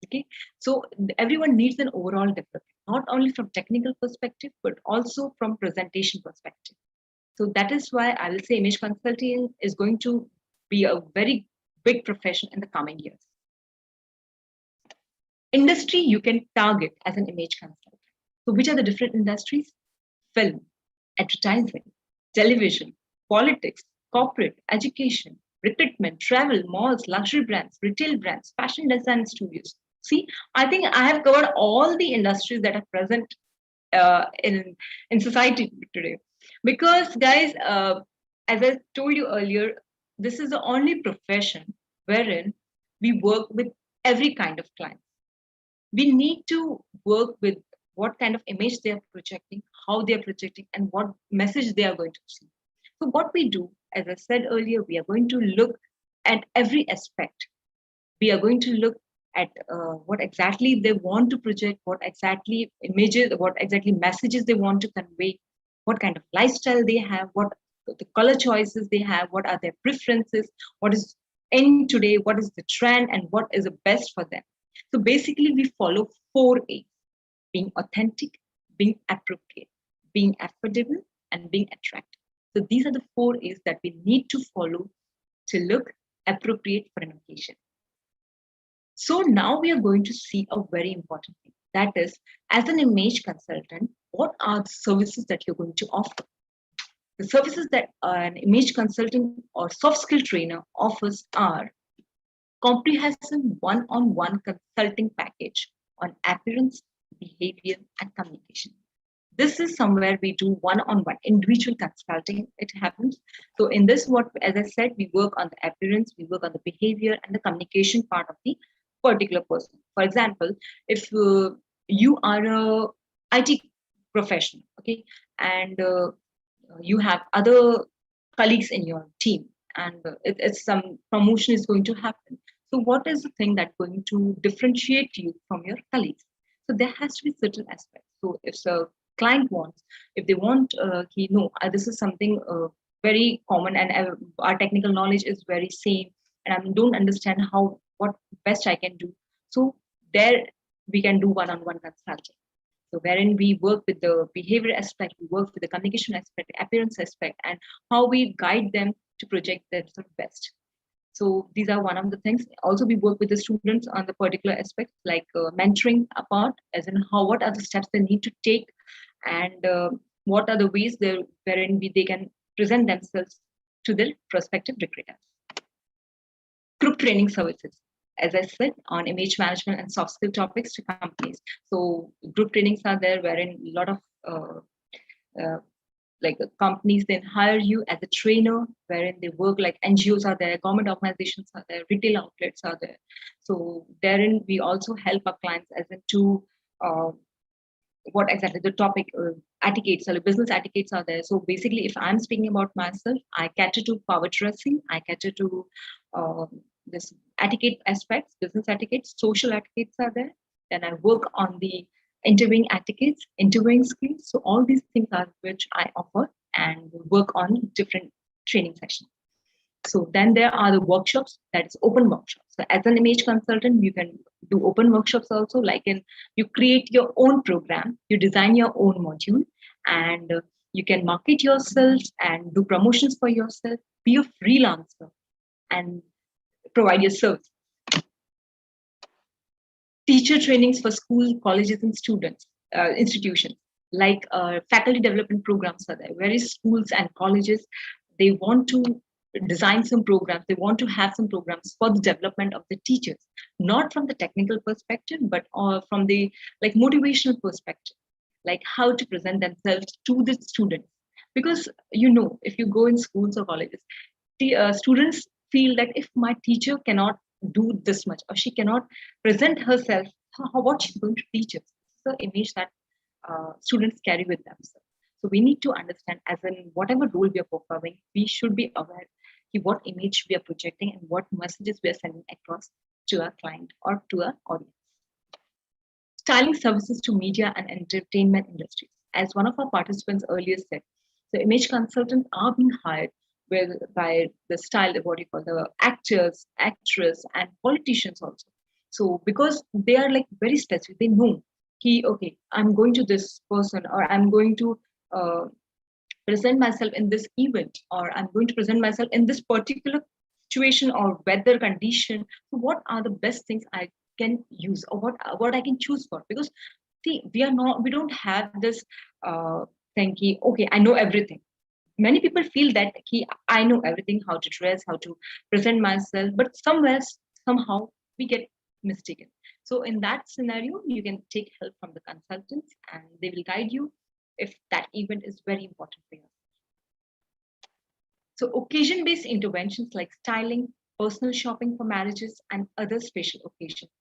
Okay, so everyone needs an overall development, not only from technical perspective, but also from presentation perspective. So that is why I will say image consulting is going to be a very big profession in the coming years. Industry you can target as an image consultant. So which are the different industries? Film, advertising, television, politics, corporate, education, recruitment, travel, malls, luxury brands, retail brands, fashion design studios. See, I think I have covered all the industries that are present in society today. Because guys, as I told you earlier, this is the only profession wherein we work with every kind of client. We need to work with what kind of image they are projecting, how they are projecting, and what message they are going to see. So what we do, as I said earlier, we are going to look at every aspect. We are going to look at what exactly they want to project, what exactly images, what exactly messages they want to convey, what kind of lifestyle they have, what the color choices they have, what are their preferences, what is in today, what is the trend, and what is the best for them. So basically, we follow 4 A's: being authentic, being appropriate, being affordable, and being attractive. So these are the 4 A's that we need to follow to look appropriate for an occasion. So now we are going to see a very important thing. That is, as an image consultant, what are the services that you're going to offer? The services that an image consultant or soft skill trainer offers are comprehensive one-on-one consulting package on appearance, behavior, and communication. This is somewhere we do one-on-one individual consulting. It happens. So in this, as I said, we work on the appearance, we work on the behavior and the communication part of the particular person. For example, if you are a IT professional, okay, and you have other colleagues in your team, and it's some promotion is going to happen. So what is the thing that's going to differentiate you from your colleagues? So there has to be certain aspects. So if the client wants, if they want, this is something very common, and our technical knowledge is very same, and I don't understand what best I can do. So there we can do one-on-one consulting. So wherein we work with the behavior aspect, we work with the communication aspect, the appearance aspect, and how we guide them to project themselves best. So these are one of the things. Also, we work with the students on the particular aspects like mentoring apart, as in what are the steps they need to take, and what are the ways wherein they can present themselves to their prospective recruiters. Group training services, as I said, on image management and soft skill topics to companies. So group trainings are there wherein a lot of companies then hire you as a trainer, wherein they work like NGOs are there, government organizations are there, retail outlets are there. So therein we also help our clients as into what exactly the topic etiquettes or business etiquettes are there. So basically, if I'm speaking about myself, I cater to power dressing, I cater to this etiquette aspects, business etiquettes, social etiquettes are there. Then I work on the interviewing etiquettes, interviewing skills. So all these things are which I offer and work on different training sessions. So then there are the workshops, that is open workshops. So as an image consultant, you can do open workshops also, like you create your own program, you design your own module, and you can market yourself and do promotions for yourself, be a freelancer and provide your service. Teacher trainings for school, colleges, and students, institutions, like faculty development programs are there. Various schools and colleges, they want to design some programs, they want to have some programs for the development of the teachers, not from the technical perspective, but from the motivational perspective, like how to present themselves to the students. Because if you go in schools or colleges, the students feel that if my teacher cannot do this much, or she cannot present herself, what she's going to teach us. It's the image that students carry with themselves. So we need to understand, as in whatever role we are performing, we should be aware of what image we are projecting and what messages we are sending across to our client or to our audience. Styling services to media and entertainment industries. As one of our participants earlier said, the image consultants are being hired by the style, what you call the actors, actress, and politicians also. So because they are very specific, they know, okay, I'm going to this person, or I'm going to present myself in this event, or I'm going to present myself in this particular situation or weather condition. So what are the best things I can use, or what I can choose for? Because see, we don't have this thing, okay, I know everything. Many people feel that I know everything, how to dress, how to present myself, but somehow we get mistaken. So in that scenario, you can take help from the consultants, and they will guide you if that event is very important for you. So occasion-based interventions like styling, personal shopping for marriages, and other special occasions.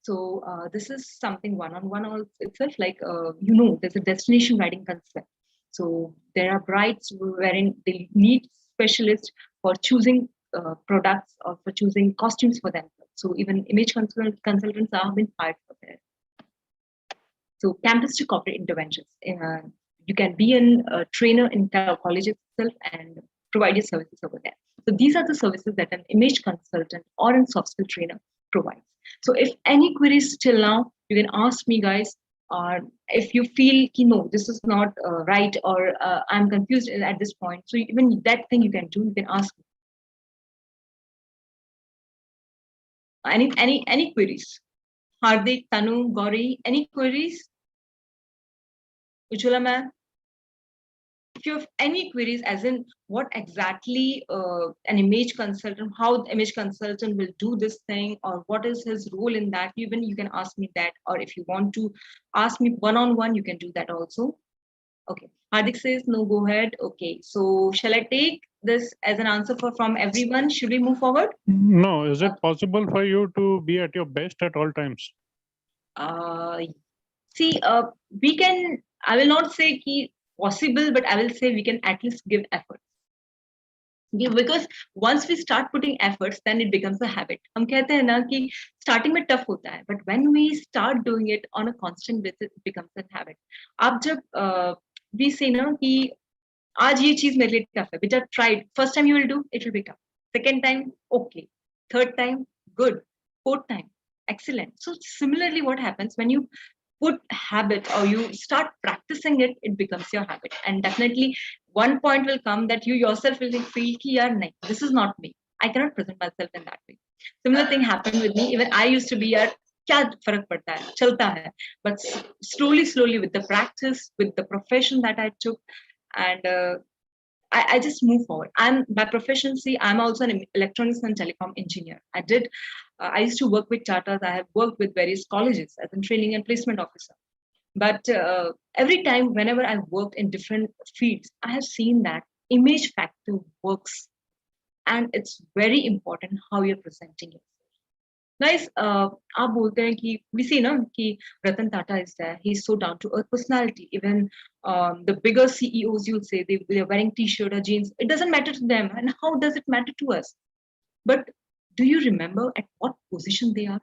So this is something one-on-one itself, there's a destination wedding concept. So there are brides wherein they need specialists for choosing products or for choosing costumes for them. So even image consultants are being hired for that. So campus to corporate interventions. You can be a trainer in college itself and provide your services over there. So these are the services that an image consultant or a soft skill trainer provides. So if any queries till now, you can ask me, guys. or if you feel no, this is not right, or I'm confused at this point, so even that thing you can do. You can ask me. Any queries? Hardik, Tanu, Gauri, any queries? Ujjwala ma'am? If you have any queries, as in what exactly an image consultant, how the image consultant will do this thing, or what is his role in that, even you can ask me that. Or if you want to ask me one-on-one, you can do that also. Okay. Hardik says no, go ahead. Okay. So shall I take this as an answer from everyone? Should we move forward? No. Is it possible for you to be at your best at all times? See, we can, I will not say ki possible, but I will say we can at least give effort. Yeah, because once we start putting efforts, then it becomes a habit. हम कहते हैं ना कि starting में tough होता है, but when we start doing it on a constant basis, it becomes a habit. आप जब we say ना कि आज ये चीज मेरे लिए tough है, बेटा try it. First time you will do, it will be tough. Second time, okay. Third time, good. Fourth time, excellent. So similarly, what happens when you put habit or you start practicing it, it becomes your habit. And definitely one point will come that you yourself will feel ki yaar nahi, this is not me. I cannot present myself in that way. Similar thing happened with me. Even I used to be yaar kya farak padta hai, chalta hai. But slowly with the practice, with the profession that I took, and I just move forward. I'm by proficiency, I'm also an electronics and telecom engineer. I used to work with Tatas. I have worked with various colleges as a training and placement officer. But every time, whenever I've worked in different fields, I have seen that image factor works. And it's very important how you're presenting it. Guys, आप बोलते हैं कि we see ना कि Ratan Tata is there. He's so down to earth personality. Even the bigger CEOs, you'll say they're wearing t-shirt or jeans. It doesn't matter to them. And how does it matter to us? But do you remember at what position they are?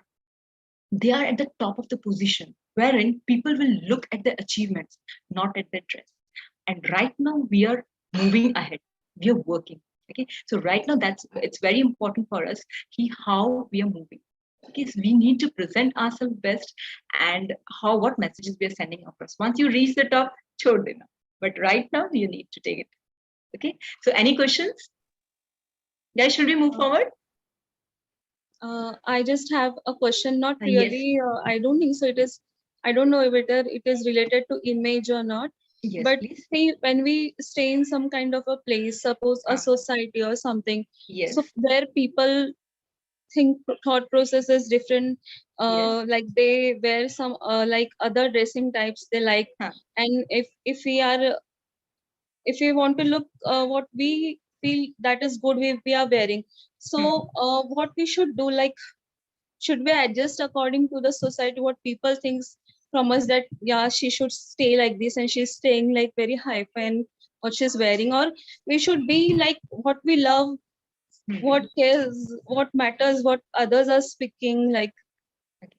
They are at the top of the position, wherein people will look at the achievements, not at their dress. And right now we are moving ahead. We are working. Okay. So right now it's very important for us how we are moving. Okay, so we need to present ourselves best and what messages we are sending across. Once you reach the top, chhod dena. But right now you need to take it. Okay. So any questions? Guys, should we move forward? I just have a question. Not really. Yes. I don't think so. I don't know whether it is related to image or not. Yes, but see, when we stay in some kind of a place, suppose a society or something, yes. So there people think thought process is different. Yes. Like they wear some like other dressing types they like, and if we want to look what we feel that is good, we are wearing. So what we should do, like should we adjust according to the society, what people thinks from us, that yeah, she should stay like this and she's staying like very hype and what she's wearing, or we should be like what we love, what cares, what matters, what others are speaking like.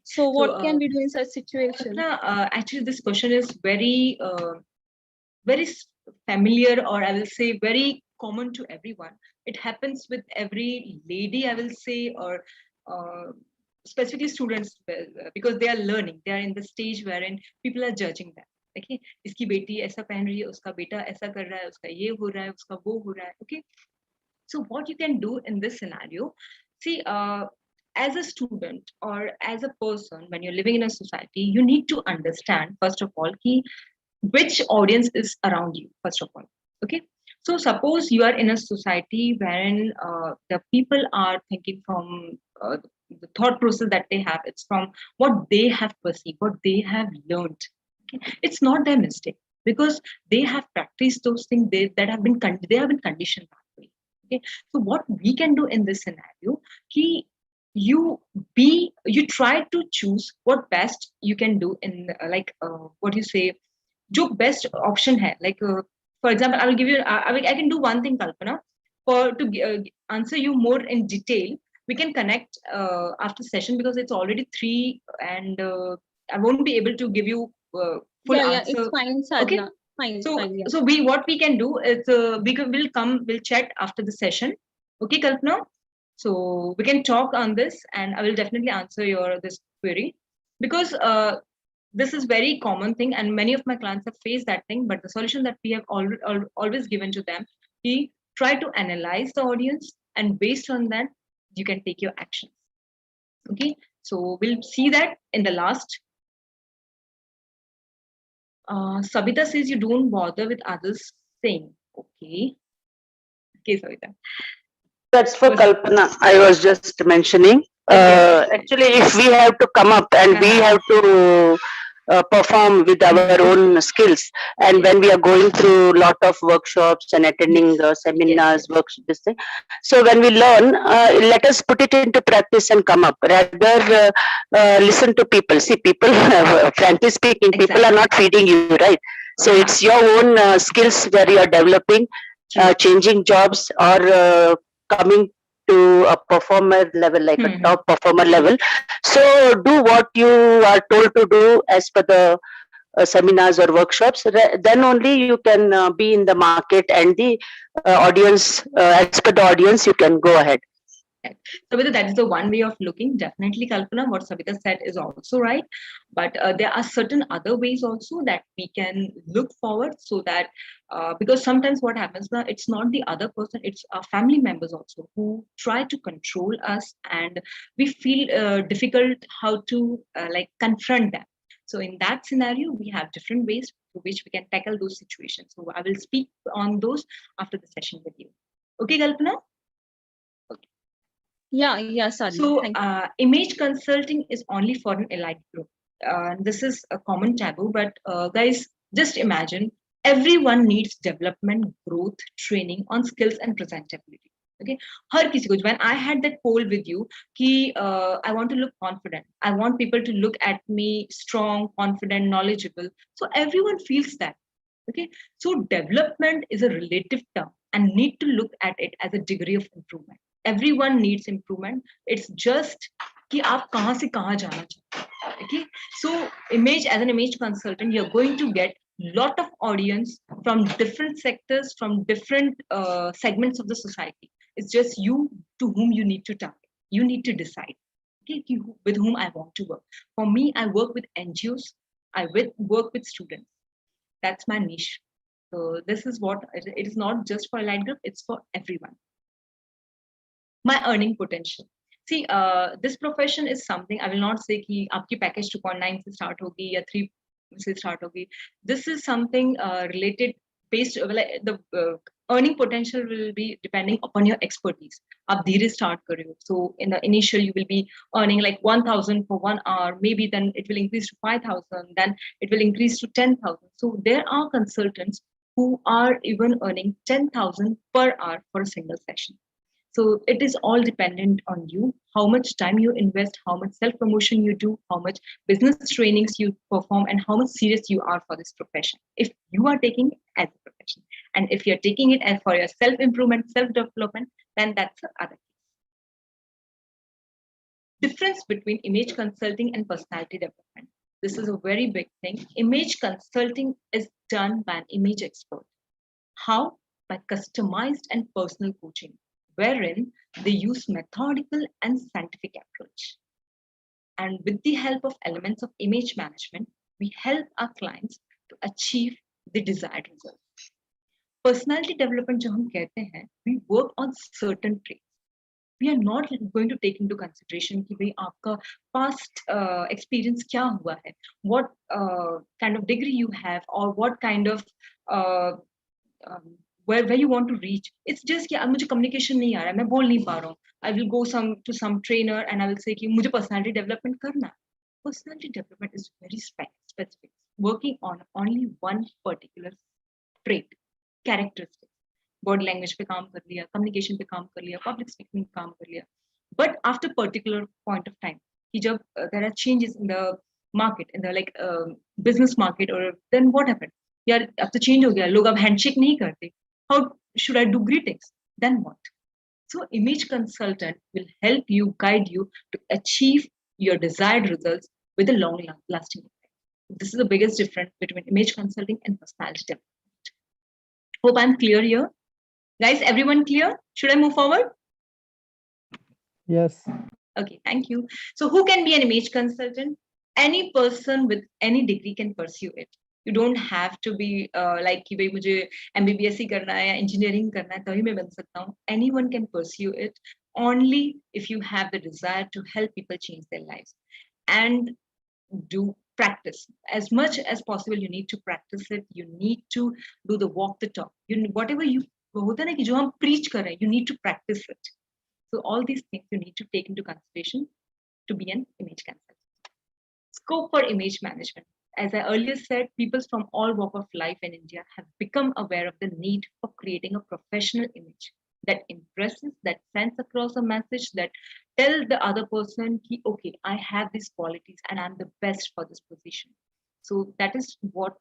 So what can we do in such situation? Actually this question is very very familiar, or I will say very common to everyone. It happens with every lady, I will say, or specifically students, because they are learning. They are in the stage wherein people are judging them. Okay, iski beti aisa pehen rahi hai, uska beta aisa kar raha hai, uska ye ho raha hai, uska wo ho raha hai. Okay, so what you can do in this scenario, see, as a student or as a person, when you're living in a society, you need to understand first of all which audience is around you, first of all. Okay, so suppose you are in a society wherein the people are thinking from the thought process that they have, it's from what they have perceived, what they have learned. Okay? It's not their mistake, because they have practiced those things that have been conditioned that way. Okay, so what we can do in this scenario, you try to choose what best you can do in what you say, जो best option hai. Like for example, I will give you I can do one thing, Kalpana, to answer you more in detail. We can connect after session, because it's already 3 and I won't be able to give you full answer. It's fine, Sadhana. Okay, fine. So what we can do is we'll chat after the session. Okay, Kalpana, so we can talk on this and I will definitely answer this query, because this is very common thing, and many of my clients have faced that thing. But the solution that we have always given to them, we try to analyze the audience, and based on that, you can take your actions. Okay, so we'll see that in the last. Sabita says you don't bother with others saying. Okay, Sabita. That's for Kalpana. I was just mentioning. Actually, if we have to come up and we have to perform with our own skills, and when we are going through lot of workshops and attending the seminars, works, this thing. So when we learn, let us put it into practice and come up. Rather, listen to people. See, people, frankly speaking, people are not feeding you, right? So it's your own skills where you are developing, changing jobs, or coming to a performer level, like a top performer level. So do what you are told to do as per the seminars or workshops. Then only you can be in the market, and the audience, as per the audience, you can go ahead. Sabita, that is the one way of looking. Definitely, Kalpana, what Sabita said is also right. But there are certain other ways also that we can look forward, so that because sometimes what happens now, it's not the other person, it's our family members also who try to control us, and we feel difficult how to like confront them. So in that scenario, we have different ways through which we can tackle those situations. So I will speak on those after the session with you. Okay, Kalpana? Yeah, Sadhana. So image consulting is only for an elite group. This is a common taboo, but guys, just imagine everyone needs development, growth, training on skills and presentability. Okay, हर किसी को, when I had that poll with you कि I want to look confident, I want people to look at me strong, confident, knowledgeable. So everyone feels that. Okay, so development is a relative term and need to look at it as a degree of improvement. Everyone needs improvement. It's just कि आप कहाँ से कहाँ जाना चाहते हैं. Okay, so image, as an image consultant, you're going to get lot of audience from different sectors, from different segments of the society. It's just you to whom you need to target. You need to decide, okay, with whom I want to work. For me, I work with NGOs. I work with students. That's my niche. So this is what it is, not just for elite group, it's for everyone. My earning potential. See, this profession is something, I will not say कि आपकी package 2.9 से start होगी या 3 से start होगी. This is something related, based, the earning potential will be depending upon your expertise. आप धीरे start कर रहे हो. So in the initial, you will be earning like 1,000 for 1 hour. Maybe then it will increase to 5,000. Then it will increase to 10,000. So there are consultants who are even earning 10,000 per hour for a single session. So it is all dependent on you, how much time you invest, how much self-promotion you do, how much business trainings you perform, and how much serious you are for this profession. If you are taking it as a profession, and if you're taking it as for your self-improvement, self-development, then that's the other case. Difference between image consulting and personality development. This is a very big thing. Image consulting is done by an image expert. How? By customized and personal coaching, wherein they use methodical and scientific approach. And with the help of elements of image management, we help our clients to achieve the desired results. Personality development, जो हम कहते हैं, we work on certain traits. We are not going to take into consideration कि भाई आपका past experience क्या हुआ है, what kind of degree you have, or what kind of where you want to reach. It's just कि मुझे communication नहीं आ रहा है, मैं बोल नहीं पा रहा हूँ. I will go to some trainer and I will say कि मुझे personality development करना. Personality development is very specific, working on only one particular trait, characteristic. Body language पे काम कर लिया, communication पे काम कर लिया, public speaking पे काम कर लिया. But after particular point of time, कि जब there are changes in the market, in the like business market, or then what happened? यार अब तो change हो गया, लोग अब handshake नहीं करते. How should I do greetings? Then what? So image consultant will help you, guide you to achieve your desired results with a long lasting effect. This is the biggest difference between image consulting and personality development. Hope I'm clear here. Guys, everyone clear? Should I move forward? Yes. Okay, thank you. So who can be an image consultant? Any person with any degree can pursue it. You don't have to be like कि भाई मुझे MBBS ही करना है या engineering करना है तभी मैं बन सकता हूँ. Anyone can pursue it only if you have the desire to help people change their lives and do practice as much as possible. You need to practice it. You need to do the walk the talk. Whatever you होता है ना कि जो हम preach कर रहे हैं, you need to practice it. So all these things you need to take into consideration to be an image consultant. Scope for image management. As I earlier said, people from all walk of life in India have become aware of the need for creating a professional image that impresses, that sends across a message, that tells the other person, okay, I have these qualities and I'm the best for this position. So that is what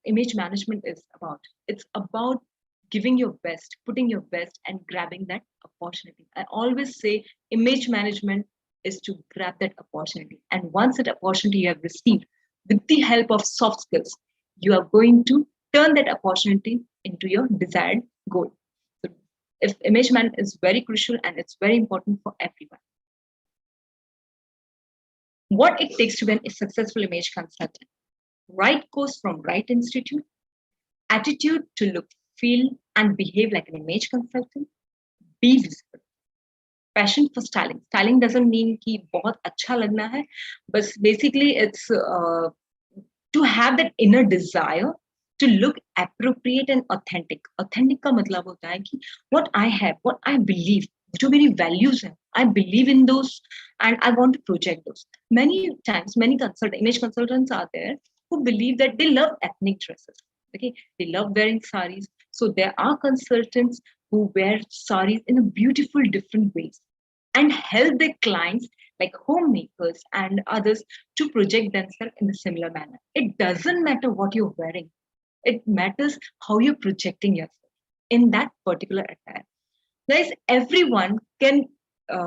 image management is about. It's about giving your best, putting your best and grabbing that opportunity. I always say image management is to grab that opportunity. And once that opportunity you have received, with the help of soft skills, you are going to turn that opportunity into your desired goal. So if image management is very crucial and it's very important for everyone. What it takes to be a successful image consultant: right course from right institute, attitude to look, feel and behave like an image consultant, be visible. Passion for styling. Styling doesn't mean कि बहुत अच्छा लगना है, but basically it's to have that inner desire to look appropriate and authentic. Authentic का मतलब होता है कि what I have, what I believe, जो मेरी values हैं, I believe in those and I want to project those. Many times, many image consultants are there who believe that they love ethnic dresses. Okay, they love wearing saris. So there are consultants who wear saris in a beautiful different ways and help their clients like homemakers and others to project themselves in a similar manner. It doesn't matter what you're wearing. It matters how you're projecting yourself in that particular attire. Guys, everyone can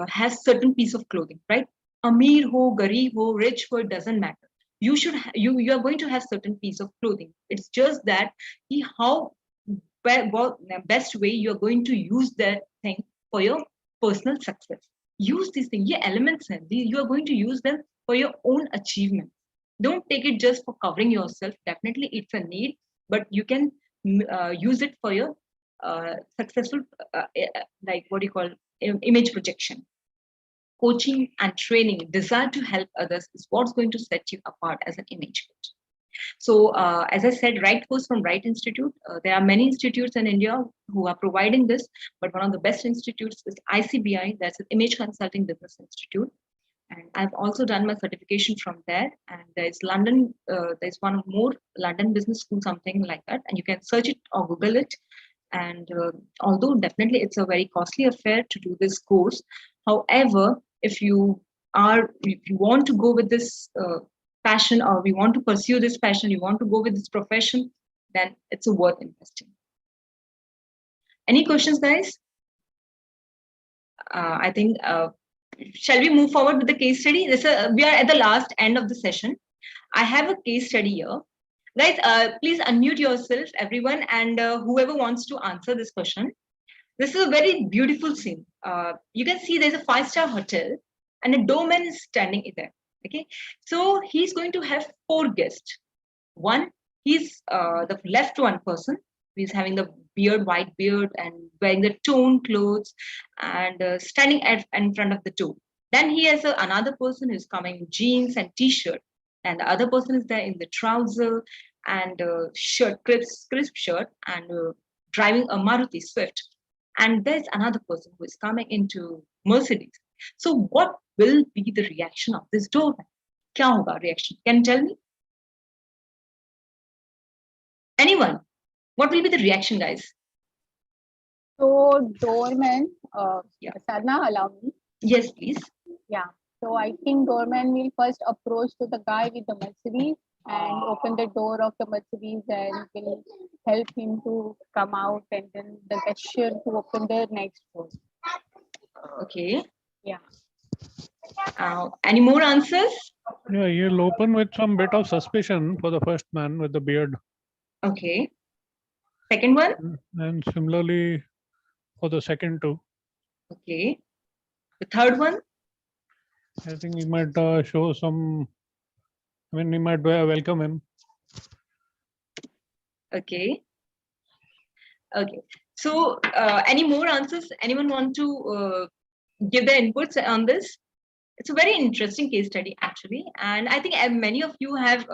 have certain piece of clothing, right? Amir ho, Garib ho, rich ho, it doesn't matter. You should you are going to have certain piece of clothing. It's just that how best way you are going to use that thing for your personal success. Use these things. Yeah, elements हैं. You are going to use them for your own achievement. Don't take it just for covering yourself. Definitely, it's a need, but you can use it for your successful, like what do you call image projection. Coaching and training, desire to help others is what's going to set you apart as an image coach. So as I said, right course from right institute. There are many institutes in India who are providing this, but one of the best institutes is ICBI, that's an Image Consulting Business Institute. And I've also done my certification from there. And there's London, there's one more London Business School, something like that. And you can search it or Google it. And although definitely it's a very costly affair to do this course, however, if you want to go with this passion, or we want to pursue this passion, you want to go with this profession, then it's worth investing. Any questions, guys? I think, shall we move forward with the case study? We are at the last end of the session. I have a case study here. Guys, please unmute yourself, everyone, and whoever wants to answer this question. This is a very beautiful scene. You can see there's a 5-star hotel and a doorman is standing there. Okay, so he's going to have 4 guests. One, he's the left one person. He's having the beard, white beard, and wearing the toned clothes and standing in front of the door. Then he has another person who's coming in jeans and t-shirt, and the other person is there in the trouser and shirt, crisp shirt, and driving a Maruti Swift. And there's another person who is coming into Mercedes. So what will be the reaction of this doorman? Kya hoga reaction? Can you tell me? Anyone? What will be the reaction, guys? So doorman, Sadhana, allow me. Yes, please. Yeah. So I think doorman will first approach to the guy with the Mercedes and open the door of the Mercedes and will help him to come out, and then the cashier to open the next door. Okay. Yeah. Any more answers? Yeah, you'll open with some bit of suspicion for the first man with the beard. Okay. Second one? And similarly for the second two. Okay. The third one? I think we might show some. I mean, we might welcome him. Okay. Okay. So, any more answers? Anyone want to give their inputs on this? It's a very interesting case study, actually, and I think many of you have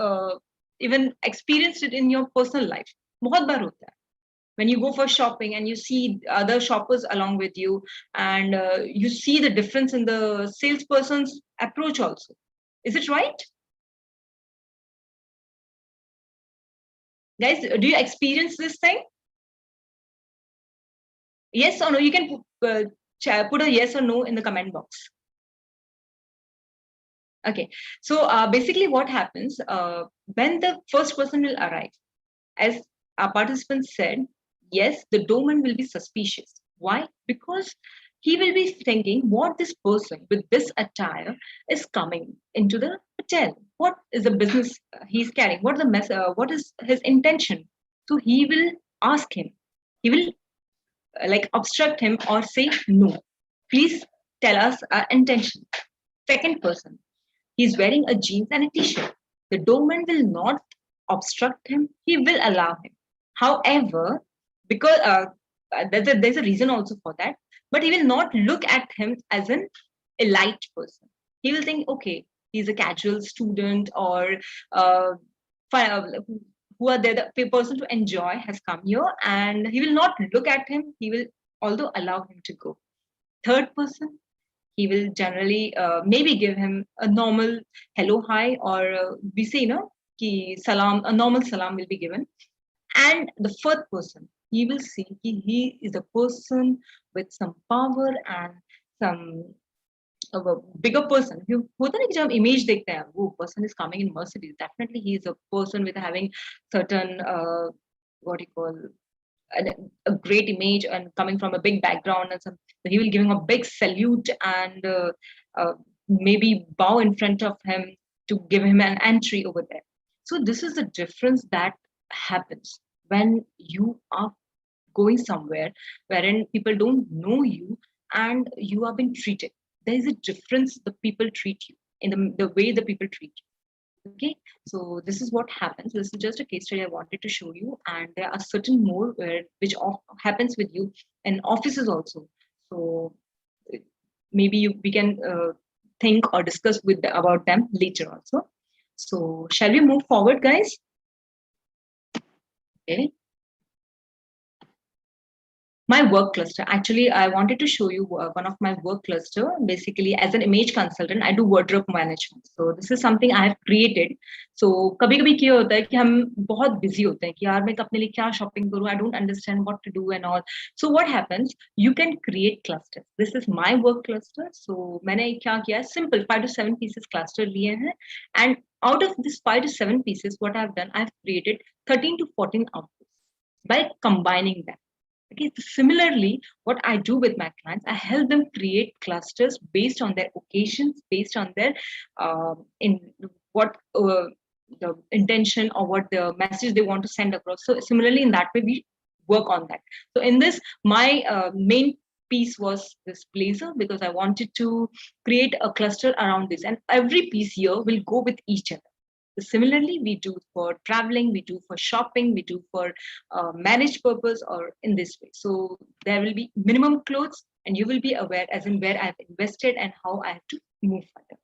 even experienced it in your personal life. बहुत बार होता है. When you go for shopping and you see other shoppers along with you, and you see the difference in the salesperson's approach also. Is it right? Guys, do you experience this thing? Yes or no? You can put a yes or no in the comment box. Okay, so basically what happens when the first person will arrive, as our participants said, yes, the doorman will be suspicious. Why? Because he will be thinking what this person with this attire is coming into the hotel. What is the business he's carrying? What is what is his intention? So he will ask him. He will like obstruct him or say no. Please tell us our intention. Second person, he's wearing a jeans and a t-shirt. The doorman will not obstruct him. He will allow him. However, because there's a reason also for that, but he will not look at him as an elite person. He will think, okay, he's a casual student, or who are there, the person to enjoy has come here, and he will not look at him. He will although allow him to go. Third person, he will generally maybe give him a normal hello, hi, or we say, ki salam, a normal salam will be given. And the fourth person, he will see he is a person with some power and some a bigger person. होता है कि जब हम image देखते हैं, वो person is coming in Mercedes. Definitely, he is a person with having certain what you call a great image and coming from a big background, and some, so he will give him a big salute and maybe bow in front of him to give him an entry over there. So this is the difference that happens when you are going somewhere wherein people don't know you and you are being treated. There is a difference the people treat you in the way the people treat you. Okay, so this is what happens. This is just a case study I wanted to show you, and there are certain more which happens with you in offices also. So maybe we can think or discuss about them later also. So shall we move forward, guys? Okay. My work cluster. Actually, I wanted to show you one of my work cluster. Basically, as an image consultant, I do wardrobe management. So this is something I have created. So कभी-कभी क्या होता है कि हम बहुत busy होते हैं कि यार मैं अपने लिए क्या shopping करूँ? I don't understand what to do and all. So what happens? You can create clusters. This is my work cluster. So मैंने क्या किया? Simple 5 to 7 pieces cluster लिए हैं, and out of this 5 to 7 pieces, what I've done, I've created 13 to 14 outfits by combining them. Okay, so similarly, what I do with my clients, I help them create clusters based on their occasions, based on their in what the intention or what the message they want to send across. So similarly, in that way, we work on that. So in this, my main piece was this blazer, because I wanted to create a cluster around this, and every piece here will go with each other. Similarly, we do for traveling, we do for shopping, we do for managed purpose, or in this way. So there will be minimum clothes, and you will be aware as in where I've invested and how I have to move further.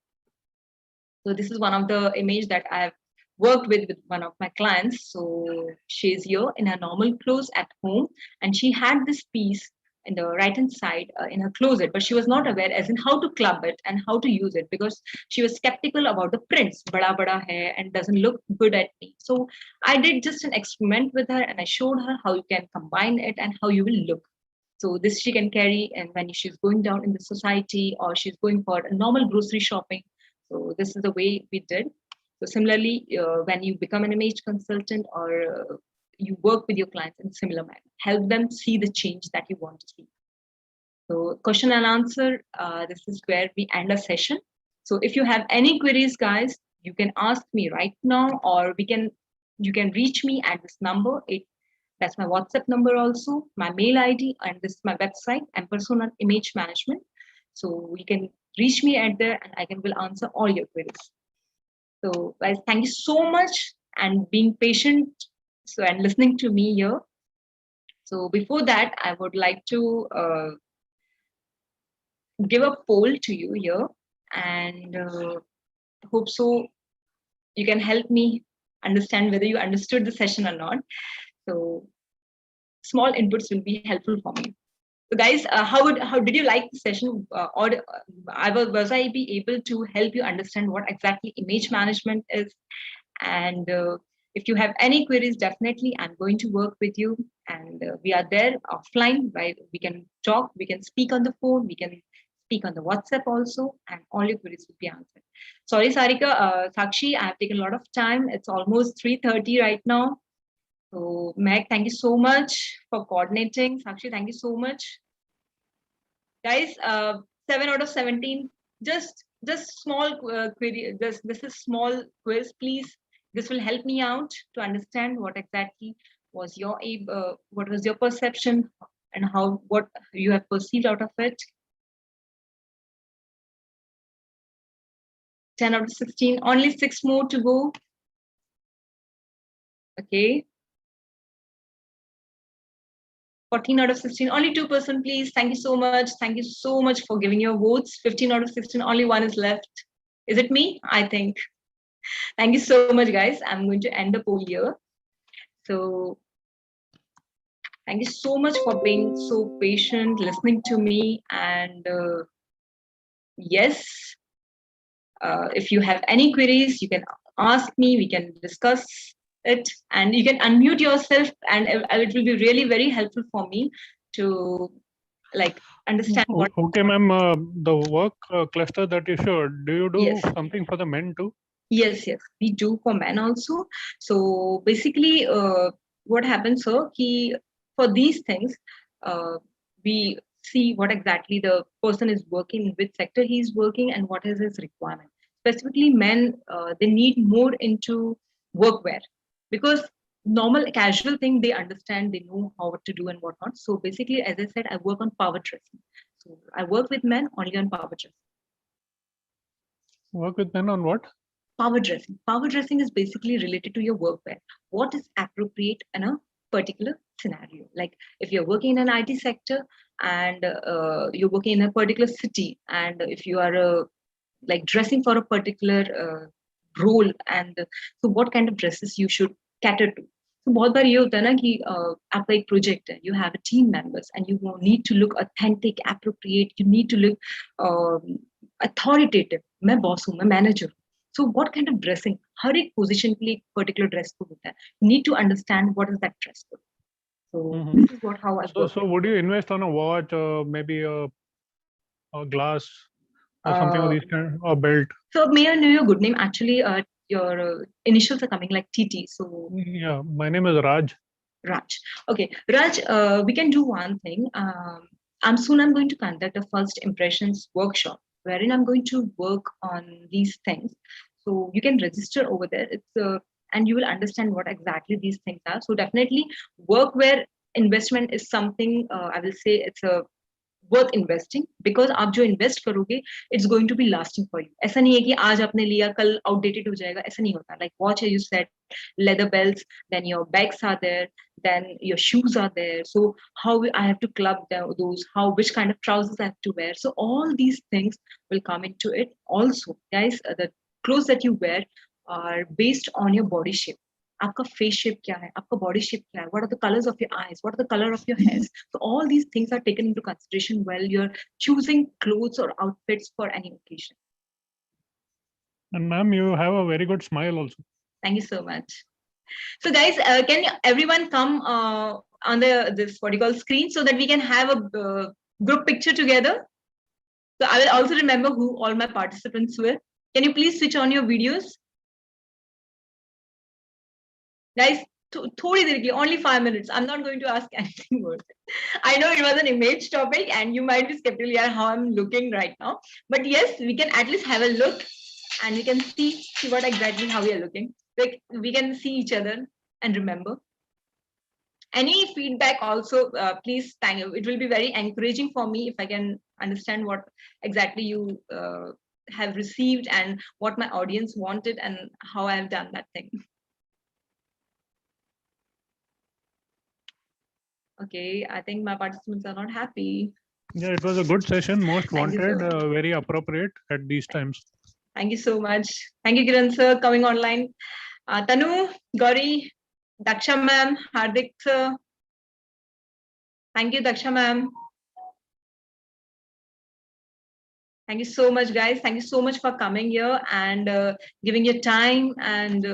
So this is one of the image that I've worked with one of my clients. So she's here in her normal clothes at home, and she had this piece in the right hand side in her closet, but she was not aware as in how to club it and how to use it, because she was skeptical about the prints, bada hai and doesn't look good at me. So I did just an experiment with her, and I showed her how you can combine it and how you will look. So this she can carry, and when she's going down in the society or she's going for a normal grocery shopping. So this is the way we did. So similarly, when you become an image consultant or you work with your clients in a similar manner, help them see the change that you want to see. So question and answer, this is where we end a session. So if you have any queries, guys, you can ask me right now, or you can reach me at this number. That's my WhatsApp number also, my mail ID, and this is my website, and Personal Image Management. So you can reach me at there and I will answer all your queries. So guys, thank you so much and being patient and listening to me here. So before that, I would like to give a poll to you here, and hope so you can help me understand whether you understood the session or not. So small inputs will be helpful for me. So guys, how did you like the session? Or was I be able to help you understand what exactly image management is? And if you have any queries, definitely I'm going to work with you. And we are there offline, right? We can talk, we can speak on the phone, we can speak on the WhatsApp also, and all your queries will be answered. Sorry, Sarika, Sakshi, I have taken a lot of time. It's almost 3:30 right now. So Meg, thank you so much for coordinating. Sakshi, thank you so much. Guys, 7 out of 17. Just small query. This is small quiz, please. This will help me out to understand what exactly was your what was your perception and what you have perceived out of it. 10 out of 16. Only 6 more to go. Okay. 14 out of 16, only 2%, please. Thank you so much. Thank you so much for giving your votes. 15 out of 16, only 1 is left. Is it me? I think. Thank you so much, guys. I'm going to end the poll here. So thank you so much for being so patient, listening to me. And yes, if you have any queries, you can ask me, we can discuss it, and you can unmute yourself, and it will be really very helpful for me to understand what. Okay, ma'am, the work cluster that you showed, do you do something for the men too? Yes, we do for men also. So basically, what happens, sir, for these things, we see what exactly the person is working, in which sector he's working, and what is his requirement. Specifically, men, they need more into workwear, because normal casual thing they understand, they know how to do and what not. So basically, as I said, I work on power dressing. So I work with men only on power dressing. Work with men on what? Power dressing. Power dressing is basically related to your workwear. What is appropriate in a particular scenario? Like if you're working in an IT sector and you're working in a particular city, and if you are like dressing for a particular role, and so what kind of dresses you should cater to. So बहुत बार ये होता है ना कि आपका एक project है, you have a team members and you need to look authentic, appropriate, you need to look authoritative. मैं boss हूँ, मैं manager हूँ. So what kind of dressing? हर एक position के लिए एक particular dress code होता है. You need to understand what is that dress code. So this is how I work. So would you invest on a watch, maybe a glass, or something of these kind, or belt? So may I know your good name? Actually, your initials are coming like TT. So yeah, my name is Raj. Raj. Okay, Raj. We can do one thing. I'm going to conduct a first impressions workshop wherein I'm going to work on these things. So you can register over there. It's and you will understand what exactly these things are. So definitely, workwear investment is something I will say it's a worth investing, because आप जो invest करोगे, it's going to be lasting for you. ऐसा नहीं है कि आज आपने लिया कल outdated हो जाएगा, ऐसा नहीं होता. Like watch, as you said, leather belts, then your bags are there, then your shoes are there. So how I have to club those, which kind of trousers I have to wear. So all these things will come into it. Also, guys, the clothes that you wear are based on your body shape. आपका face shape क्या है, आपका body shape क्या है, what are the colors of your eyes, what are the color of your hairs. So all these things are taken into consideration while you're choosing clothes or outfits for any occasion. And ma'am, you have a very good smile also. Thank you so much. So guys, can everyone come on this what you call screen, so that we can have a group picture together. So I will also remember who all my participants were. Can you please switch on your videos? Guys, थोड़ी देर के लिए, only 5 minutes. I'm not going to ask anything more. I know it was an image topic and you might be skeptical how I'm looking right now. But yes, we can at least have a look and we can see what exactly how we are looking. Like we can see each other and remember. Any feedback also, please, thank you. It will be very encouraging for me if I can understand what exactly you have received and what my audience wanted and how I have done that thing. Okay, I think my participants are not happy. Yeah, it was a good session, most Thank you so wanted, much. very appropriate at these times. Thank you so much. Thank you, Kiran sir, coming online. Tanu, Gauri, Daksha ma'am, Hardik sir. Thank you, Daksha ma'am. Thank you so much, guys. Thank you so much for coming here and giving your time and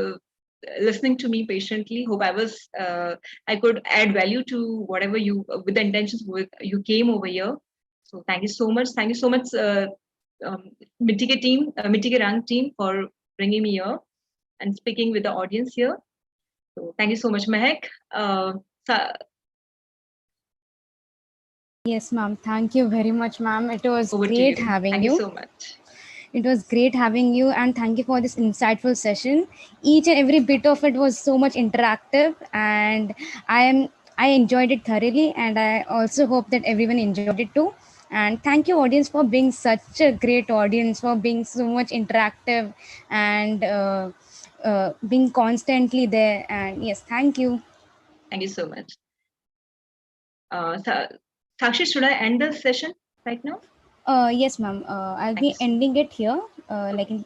listening to me patiently. Hope I could add value to whatever you, with the intentions you came over here. So thank you so much. Thank you so much, Mitti ke team, Mitti ke Rang team, for bringing me here and speaking with the audience here. So thank you so much, Mehak. Yes, ma'am. Thank you very much, ma'am. It was Over to great you. having Thank you. you so much. It was great having you, and thank you for this insightful session. Each and every bit of it was so much interactive, and I enjoyed it thoroughly, and I also hope that everyone enjoyed it too. And thank you, audience, for being such a great audience, for being so much interactive and being constantly there. And yes, thank you. Thank you so much. Sakshi, should I end the session right now? Yes, ma'am. I'll be ending it here, like in